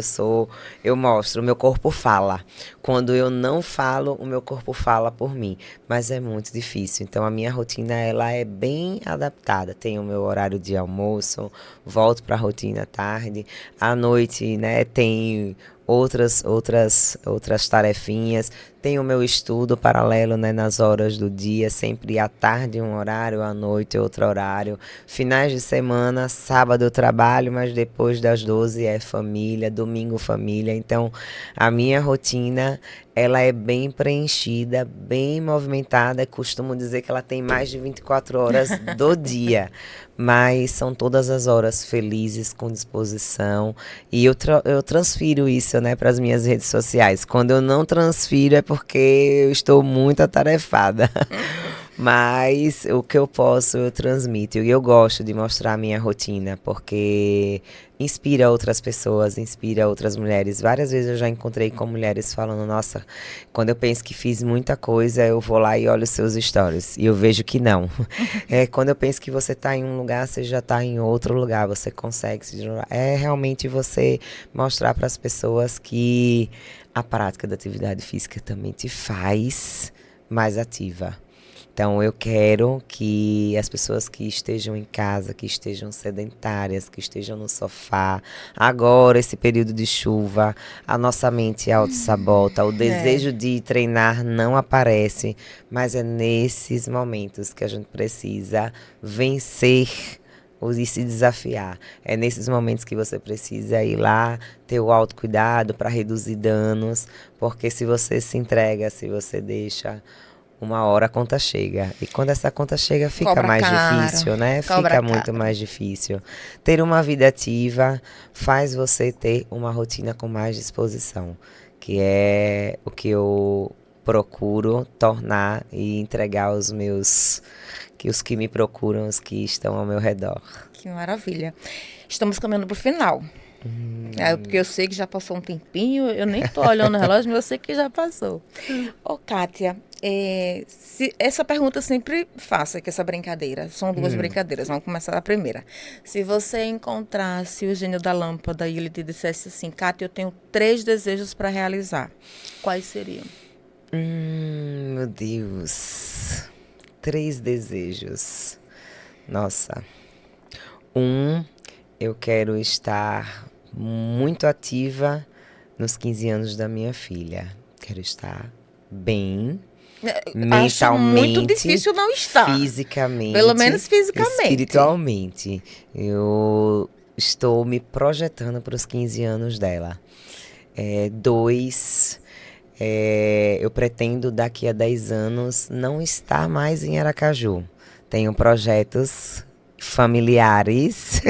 eu mostro, o meu corpo fala. Quando eu não falo, o meu corpo fala por mim. Mas é muito difícil. Então a minha rotina, ela é bem adaptada. Tenho o meu horário de almoço, volto para a rotina à tarde. À noite, né, tem outras tarefinhas. Tenho o meu estudo paralelo, né, nas horas do dia, sempre à tarde um horário, à noite outro horário. Finais de semana, sábado eu trabalho, mas depois das 12 é família, domingo família. Então, a minha rotina, ela é bem preenchida, bem movimentada. Costumo dizer que ela tem mais de 24 horas do dia. Mas são todas as horas felizes, com disposição. E eu transfiro isso, né, para as minhas redes sociais. Quando eu não transfiro é porque eu estou muito atarefada. Mas o que eu posso, eu transmito. E eu gosto de mostrar a minha rotina, porque inspira outras pessoas, inspira outras mulheres. Várias vezes eu já encontrei com mulheres falando, nossa, quando eu penso que fiz muita coisa, eu vou lá e olho os seus stories. E eu vejo que não. Quando eu penso que você está em um lugar, você já está em outro lugar. Você consegue se desdobrar. É realmente você mostrar para as pessoas que a prática da atividade física também te faz mais ativa. Então, eu quero que as pessoas que estejam em casa, que estejam sedentárias, que estejam no sofá, agora, esse período de chuva, a nossa mente autossabota, o desejo de treinar não aparece, mas é nesses momentos que a gente precisa vencer e se desafiar. É nesses momentos que você precisa ir lá, ter o autocuidado para reduzir danos, porque se você se entrega, se você deixa... uma hora a conta chega. E quando essa conta chega, fica Cobra mais caro, difícil, né? cobra Fica muito caro. mais difícil. Ter uma vida ativa faz você ter uma rotina com mais disposição, que é o que eu procuro tornar e entregar aos meus, que os que me procuram, os que estão ao meu redor. Que maravilha. Estamos caminhando para o final. Porque eu sei que já passou um tempinho, eu nem tô olhando o relógio, mas eu sei que já passou. Ô, Kátia, essa pergunta eu sempre faço aqui, essa brincadeira. São duas brincadeiras, vamos começar da primeira. Se você encontrasse o gênio da lâmpada e ele te dissesse assim, Kátia, eu tenho 3 desejos para realizar, quais seriam? Meu Deus. 3 desejos. Nossa. Eu quero estar muito ativa nos 15 anos da minha filha. Quero estar bem, Acho muito mentalmente, difícil não estar. fisicamente, Pelo menos fisicamente. espiritualmente. Eu estou me projetando para os 15 anos dela. 2, eu pretendo daqui a 10 anos não estar mais em Aracaju. Tenho projetos familiares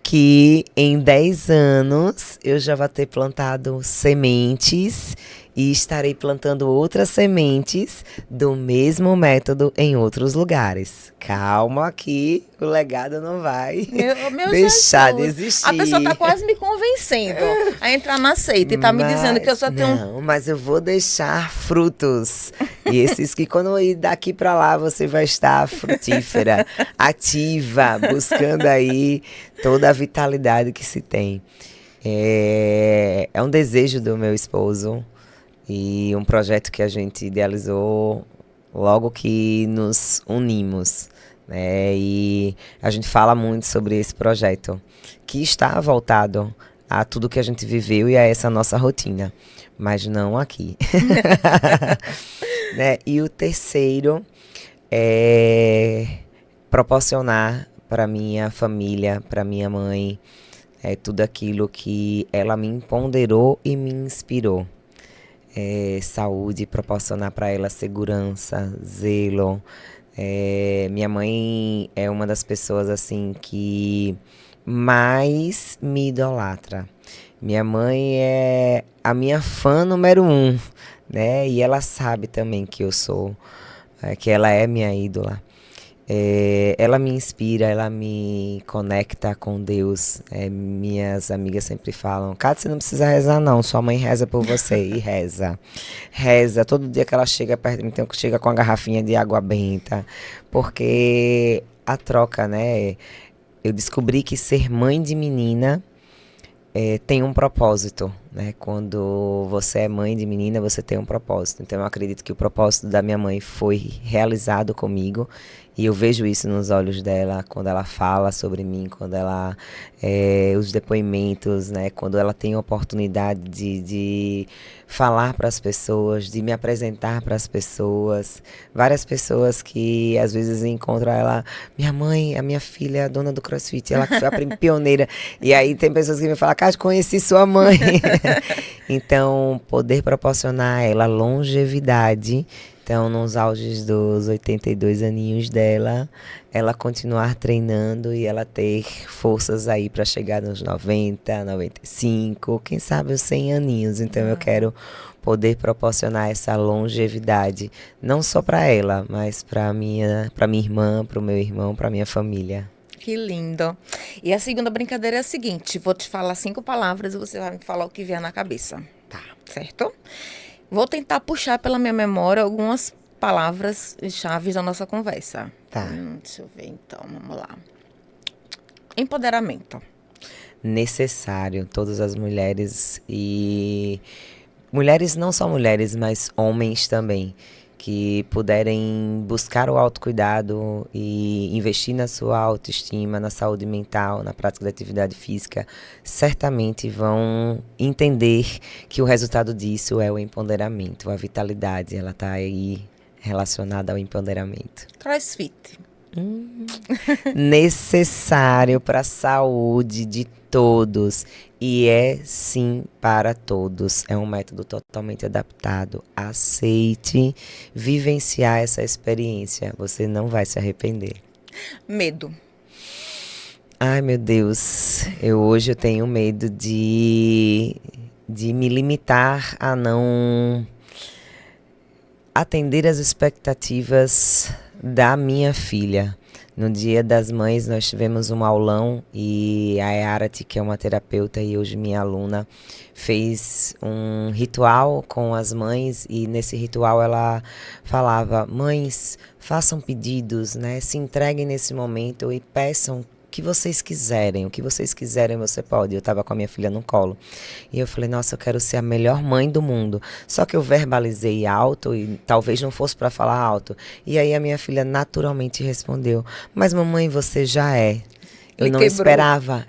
que em 10 anos eu já vou ter plantado sementes e estarei plantando outras sementes do mesmo método em outros lugares. Calma que o legado não vai Meu deixar de Jesus. existir. A pessoa tá quase me convencendo a entrar na seita e tá me dizendo que eu só tenho... Não, mas eu vou deixar frutos. E esses que quando eu ir daqui para lá, você vai estar frutífera, ativa, buscando aí toda a vitalidade que se tem. É um desejo do meu esposo e um projeto que a gente idealizou logo que nos unimos, né? E a gente fala muito sobre esse projeto, que está voltado a tudo que a gente viveu e a essa nossa rotina, mas não aqui. Né? E o terceiro é proporcionar para minha família, para minha mãe, tudo aquilo que ela me empoderou e me inspirou. Saúde, proporcionar para ela segurança, zelo. Minha mãe é uma das pessoas assim que mais me idolatra. Minha mãe é a minha fã número 1, né? E ela sabe também que eu sou, que ela é minha ídola. Ela me inspira, ela me conecta com Deus. Minhas amigas sempre falam, Cátia, você não precisa rezar não, sua mãe reza por você. E reza. Reza, todo dia que ela chega perto de mim, então chega com a garrafinha de água benta. Porque a troca, né? Eu descobri que ser mãe de menina tem um propósito, né? Quando você é mãe de menina, você tem um propósito. Então eu acredito que o propósito da minha mãe foi realizado comigo. E eu vejo isso nos olhos dela, quando ela fala sobre mim, quando ela... os depoimentos, né? Quando ela tem a oportunidade de falar para as pessoas, de me apresentar para as pessoas. Várias pessoas que às vezes encontram ela... Minha mãe, a minha filha é a dona do CrossFit, ela que foi a pioneira. E aí tem pessoas que me falam, Cátia, conheci sua mãe. Então, poder proporcionar a ela longevidade. Então, nos auges dos 82 aninhos dela, ela continuar treinando e ela ter forças aí para chegar nos 90, 95, quem sabe os 100 aninhos. Então, eu quero poder proporcionar essa longevidade, não só para ela, mas para minha irmã, para o meu irmão, para minha família. Que lindo. E a segunda brincadeira é a seguinte, vou te falar 5 palavras e você vai me falar o que vier na cabeça. Tá. Certo? Vou tentar puxar pela minha memória algumas palavras-chave da nossa conversa. Tá. Deixa eu ver então, vamos lá. Empoderamento. Necessário, todas as mulheres e... Mulheres, não só mulheres, mas homens também, que puderem buscar o autocuidado e investir na sua autoestima, na saúde mental, na prática da atividade física, certamente vão entender que o resultado disso é o empoderamento, a vitalidade, ela está aí relacionada ao empoderamento. CrossFit. Necessário para a saúde de todos e é sim para todos. É um método totalmente adaptado. Aceite vivenciar essa experiência. Você não vai se arrepender. Medo. Ai, meu Deus. Hoje eu tenho medo de me limitar a não atender as expectativas da minha filha. No Dia das Mães, nós tivemos um aulão e a Yarati, que é uma terapeuta e hoje minha aluna, fez um ritual com as mães e nesse ritual ela falava: mães, façam pedidos, né? Se entreguem nesse momento e peçam o que vocês quiserem você pode. Eu estava com a minha filha no colo e eu falei: nossa, eu quero ser a melhor mãe do mundo. Só que eu verbalizei alto e talvez não fosse para falar alto. E aí a minha filha naturalmente respondeu: mas mamãe, você já é. Eu não esperava,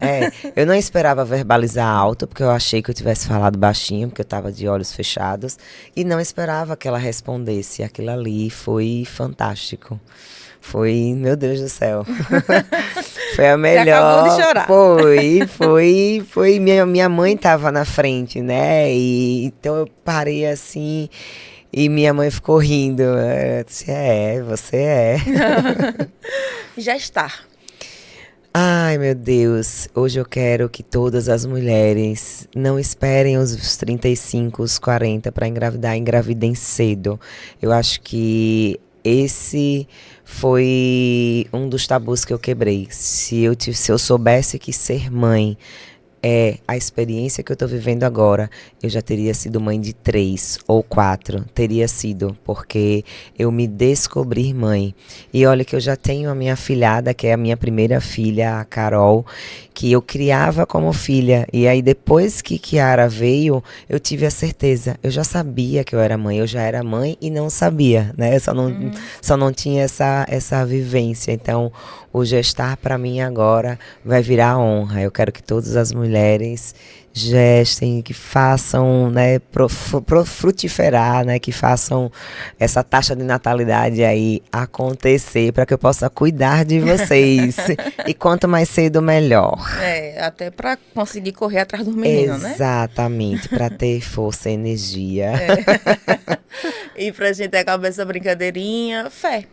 eu não esperava verbalizar alto, porque eu achei que eu tivesse falado baixinho, porque eu estava de olhos fechados, e não esperava que ela respondesse. Aquilo ali foi fantástico. Foi, meu Deus do céu. Foi a melhor. Você acabou de chorar. Foi. Minha mãe estava na frente, né? E então eu parei assim e minha mãe ficou rindo. Eu disse: você é. Já está. Ai, meu Deus, hoje eu quero que todas as mulheres não esperem os 35, os 40 para engravidar, engravidem cedo. Eu acho que esse foi um dos tabus que eu quebrei. Se eu soubesse que ser mãe é a experiência que eu estou vivendo agora, eu já teria sido mãe de 3 ou 4. Teria sido, porque eu me descobri mãe. E olha que eu já tenho a minha filhada, que é a minha primeira filha, a Carol, que eu criava como filha. E aí depois que Kiara veio, eu tive a certeza. Eu já sabia que eu era mãe, eu já era mãe e não sabia, né? Eu só não tinha essa vivência. Então, o gestar para mim agora vai virar honra. Eu quero que todas as mulheres gestem, que façam, né, frutiferar, né, que façam essa taxa de natalidade aí acontecer para que eu possa cuidar de vocês. E quanto mais cedo, melhor. Até para conseguir correr atrás do menino, né? Exatamente, para ter força e energia. E pra gente acabar essa brincadeirinha, fé.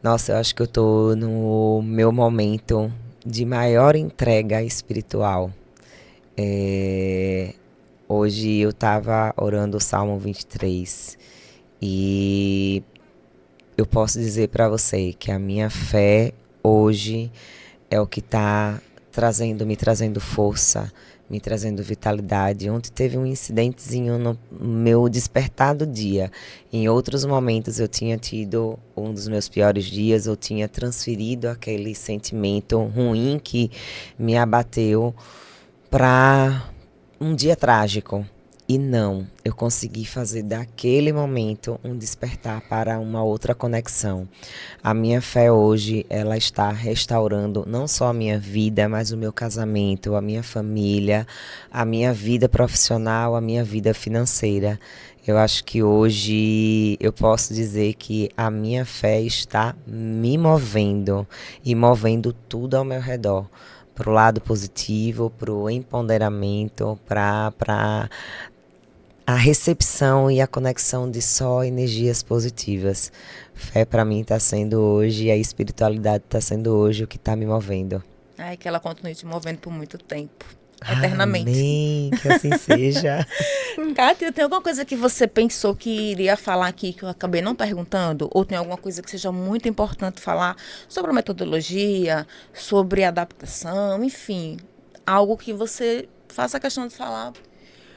Nossa, eu acho que eu tô no meu momento de maior entrega espiritual. Hoje eu estava orando o Salmo 23 e eu posso dizer para você que a minha fé hoje é o que está me trazendo força, me trazendo vitalidade. Ontem teve um incidentezinho no meu despertar do dia. Em outros momentos eu tinha tido um dos meus piores dias, eu tinha transferido aquele sentimento ruim que me abateu para um dia trágico. E não, eu consegui fazer daquele momento um despertar para uma outra conexão. A minha fé hoje, ela está restaurando não só a minha vida, mas o meu casamento, a minha família, a minha vida profissional, a minha vida financeira. Eu acho que hoje eu posso dizer que a minha fé está me movendo e movendo tudo ao meu redor. Para o lado positivo, para o empoderamento, para a recepção e a conexão de só energias positivas. Fé para mim está sendo hoje, a espiritualidade está sendo hoje o que está me movendo. Ai, que ela continue te movendo por muito tempo. Eternamente. Amém, que assim seja. Kátia, tem alguma coisa que você pensou que iria falar aqui que eu acabei não perguntando? Ou tem alguma coisa que seja muito importante falar sobre a metodologia, sobre adaptação, enfim, algo que você faça questão de falar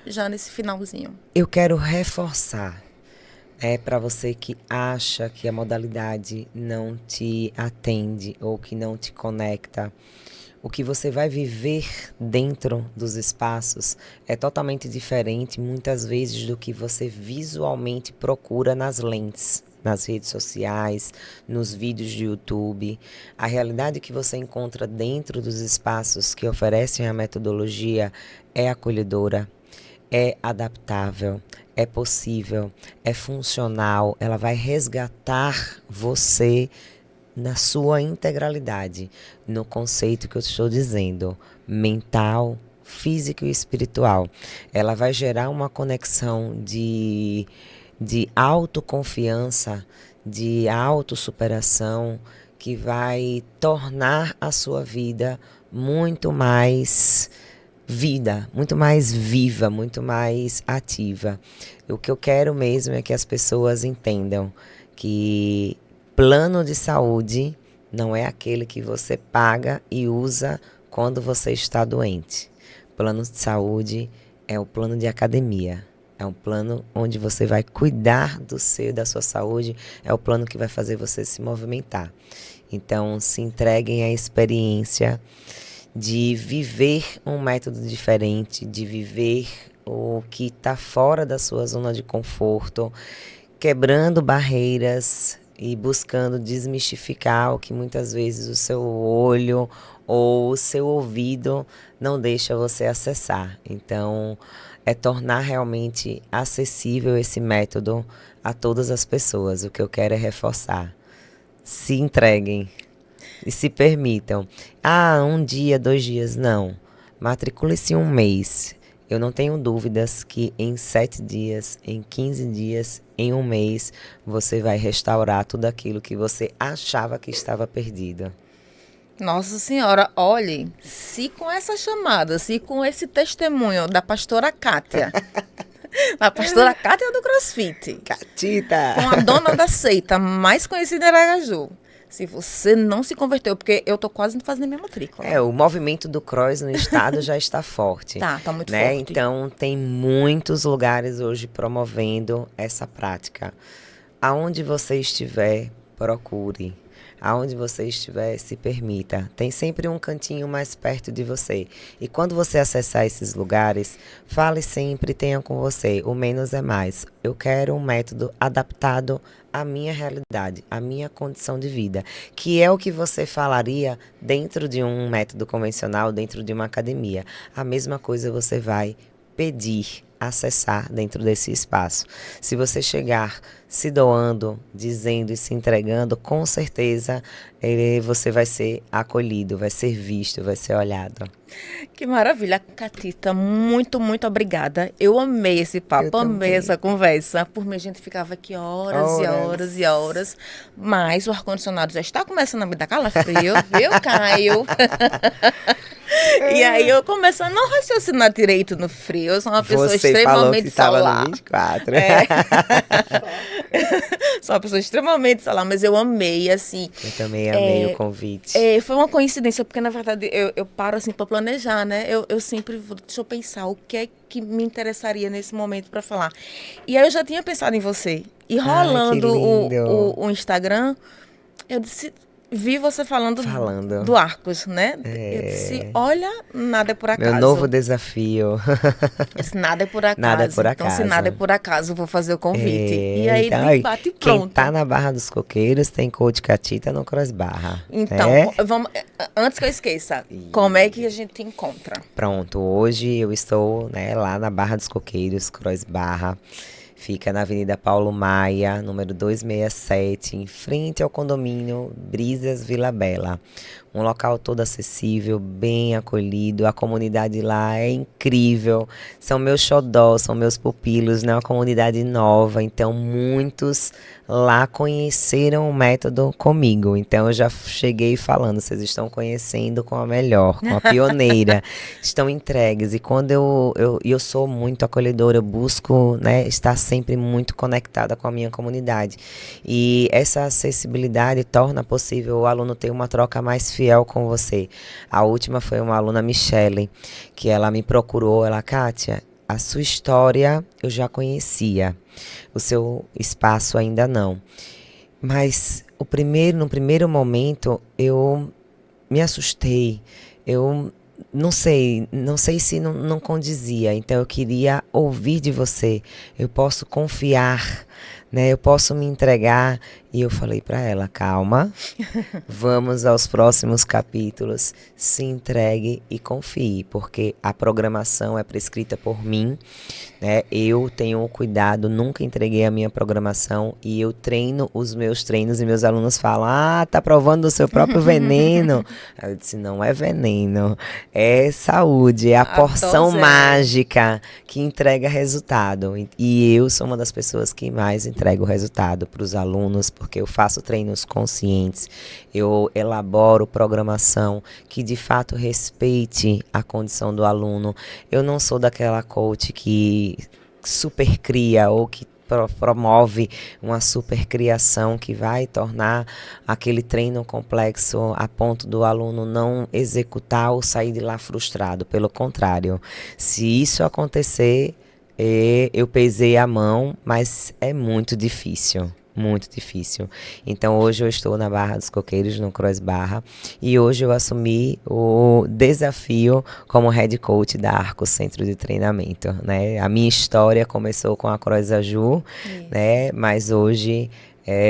já nesse finalzinho? Eu quero reforçar, para você que acha que a modalidade não te atende ou que não te conecta. O que você vai viver dentro dos espaços é totalmente diferente, muitas vezes, do que você visualmente procura nas lentes, nas redes sociais, nos vídeos de YouTube. A realidade que você encontra dentro dos espaços que oferecem a metodologia é acolhedora, é adaptável, é possível, é funcional, ela vai resgatar você na sua integralidade, no conceito que eu estou dizendo, mental, físico e espiritual. Ela vai gerar uma conexão de autoconfiança, de autossuperação, que vai tornar a sua vida muito mais vida, muito mais viva, muito mais ativa. O que eu quero mesmo é que as pessoas entendam que plano de saúde não é aquele que você paga e usa quando você está doente. Plano de saúde é o plano de academia. É um plano onde você vai cuidar da sua saúde. É o plano que vai fazer você se movimentar. Então, se entreguem à experiência de viver um método diferente, de viver o que está fora da sua zona de conforto, quebrando barreiras e buscando desmistificar o que muitas vezes o seu olho ou o seu ouvido não deixa você acessar. Então, é tornar realmente acessível esse método a todas as pessoas. O que eu quero é reforçar. Se entreguem e se permitam. Um dia, 2 dias, não. Matricule-se um mês. Eu não tenho dúvidas que em 7 dias, em 15 dias, em um mês, você vai restaurar tudo aquilo que você achava que estava perdido. Nossa Senhora, olhe, se com essa chamada, se com esse testemunho da pastora Kátia, a pastora Kátia do CrossFit, Catita! com a dona da seita mais conhecida em Aracaju, se você não se converteu, porque eu tô quase fazendo a minha matrícula. O movimento do cross no estado já está forte. Tá muito né? forte. Então, tem muitos lugares hoje promovendo essa prática. Aonde você estiver, procure. Aonde você estiver, se permita. Tem sempre um cantinho mais perto de você. E quando você acessar esses lugares, fale sempre, tenha com você. O menos é mais. Eu quero um método adaptado à minha realidade, à minha condição de vida. Que é o que você falaria dentro de um método convencional, dentro de uma academia. A mesma coisa você vai pedir, acessar dentro desse espaço. Se você chegar se doando, dizendo e se entregando, com certeza você vai ser acolhido, vai ser visto, vai ser olhado. Que maravilha, Catita, muito, muito obrigada. Eu amei esse papo, amei essa conversa. Por mim, a gente ficava aqui horas e horas e horas. Mas o ar-condicionado já está começando a me dar calafrio, viu, Caio? E aí eu começo a não raciocinar direito no frio. Eu sou uma pessoa extremamente solar. No 24. Sou uma pessoa extremamente solar, mas eu amei, assim. Eu também amei o convite. Foi uma coincidência, porque na verdade eu paro assim para planejar, né? Eu sempre vou, deixa eu pensar o que é que me interessaria nesse momento para falar. E aí eu já tinha pensado em você. E rolando o Instagram, eu disse, vi você falando do Arcos, né? Eu disse, olha, nada é por acaso. Meu novo desafio. Eu disse, nada é por acaso. Nada é por acaso. Então, se nada é por acaso, eu vou fazer o convite. E aí, então, bate pronto. Quem tá na Barra dos Coqueiros tem coach Catita no Cross Barra. Então, vamos, antes que eu esqueça, como é que a gente encontra? Pronto, hoje eu estou, lá na Barra dos Coqueiros, Cross Barra. Fica na Avenida Paulo Maia, número 267, em frente ao condomínio Brisas Vila Bela. Um local todo acessível, bem acolhido. A comunidade lá é incrível. São meus xodós, são meus pupilos, né? Uma comunidade nova. Então, muitos lá conheceram o método comigo. Então, eu já cheguei falando, vocês estão conhecendo com a melhor, com a pioneira. Estão entregues. E quando eu sou muito acolhedora, eu busco, estar sempre muito conectada com a minha comunidade. E essa acessibilidade torna possível o aluno ter uma troca mais fiel com você. A última foi uma aluna, Michele, que ela me procurou, Kátia, a sua história eu já conhecia, o seu espaço ainda não. Mas no primeiro momento eu me assustei, eu não sei se não condizia, então eu queria ouvir de você, eu posso confiar, eu posso me entregar. E eu falei para ela, calma, vamos aos próximos capítulos, se entregue e confie, porque a programação é prescrita por mim, eu tenho o cuidado, nunca entreguei a minha programação e eu treino os meus treinos e meus alunos falam, tá provando o seu próprio veneno. Aí eu disse, não é veneno, é saúde, é a porção mágica que entrega resultado. E eu sou uma das pessoas que mais entrego resultado para os alunos, porque eu faço treinos conscientes, eu elaboro programação que de fato respeite a condição do aluno. Eu não sou daquela coach que super cria ou que promove uma super criação que vai tornar aquele treino complexo a ponto do aluno não executar ou sair de lá frustrado. Pelo contrário, se isso acontecer, eu pesei a mão, mas é muito difícil. Muito difícil. Então, hoje eu estou na Barra dos Coqueiros, no Cross Barra, e hoje eu assumi o desafio como head coach da Arco Centro de Treinamento, né? A minha história começou com a Cross Aju, né? Mas hoje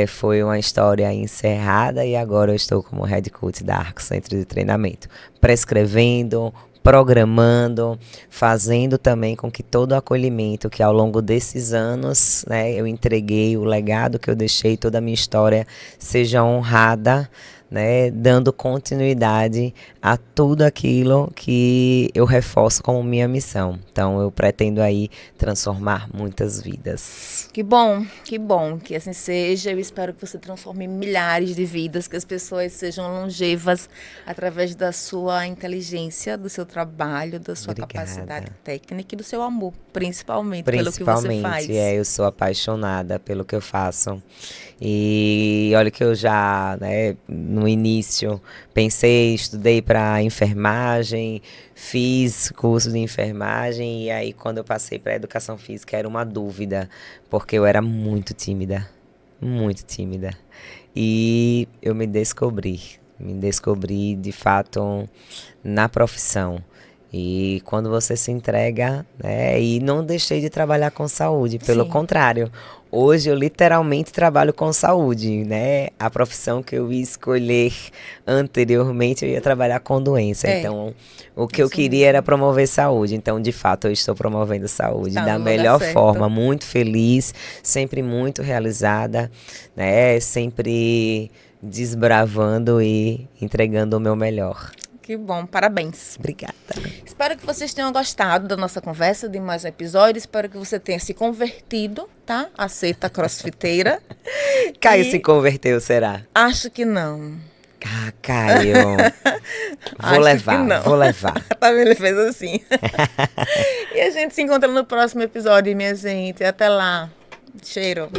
foi uma história encerrada e agora eu estou como head coach da Arco Centro de Treinamento, prescrevendo, programando, fazendo também com que todo o acolhimento que ao longo desses anos, né, eu entreguei, o legado que eu deixei, toda a minha história seja honrada, né, dando continuidade a tudo aquilo que eu reforço como minha missão. Então, eu pretendo aí transformar muitas vidas. Que bom que assim seja. Eu espero que você transforme milhares de vidas, que as pessoas sejam longevas através da sua inteligência, do seu trabalho, da sua capacidade técnica e do seu amor, principalmente pelo que você faz. Eu sou apaixonada pelo que eu faço. E olha que eu já, né, no início, estudei para enfermagem, fiz curso de enfermagem e aí quando eu passei para educação física era uma dúvida, porque eu era muito tímida. E eu me descobri de fato na profissão. E quando você se entrega, né, e não deixei de trabalhar com saúde, pelo contrário. Hoje eu literalmente trabalho com saúde, né? A profissão que eu ia escolher anteriormente, eu ia trabalhar com doença. Então, o que eu queria era promover saúde. Então, de fato, eu estou promovendo saúde da melhor forma. Muito feliz, sempre muito realizada, né? Sempre desbravando e entregando o meu melhor. Que bom, parabéns. Obrigada. Espero que vocês tenham gostado da nossa conversa, de mais um episódio. Espero que você tenha se convertido, tá? A seta crossfiteira. Caio se converteu, será? Acho que não. Caio. Vou levar. Tá vendo? Ele fez assim. E a gente se encontra no próximo episódio, minha gente. Até lá. Cheiro.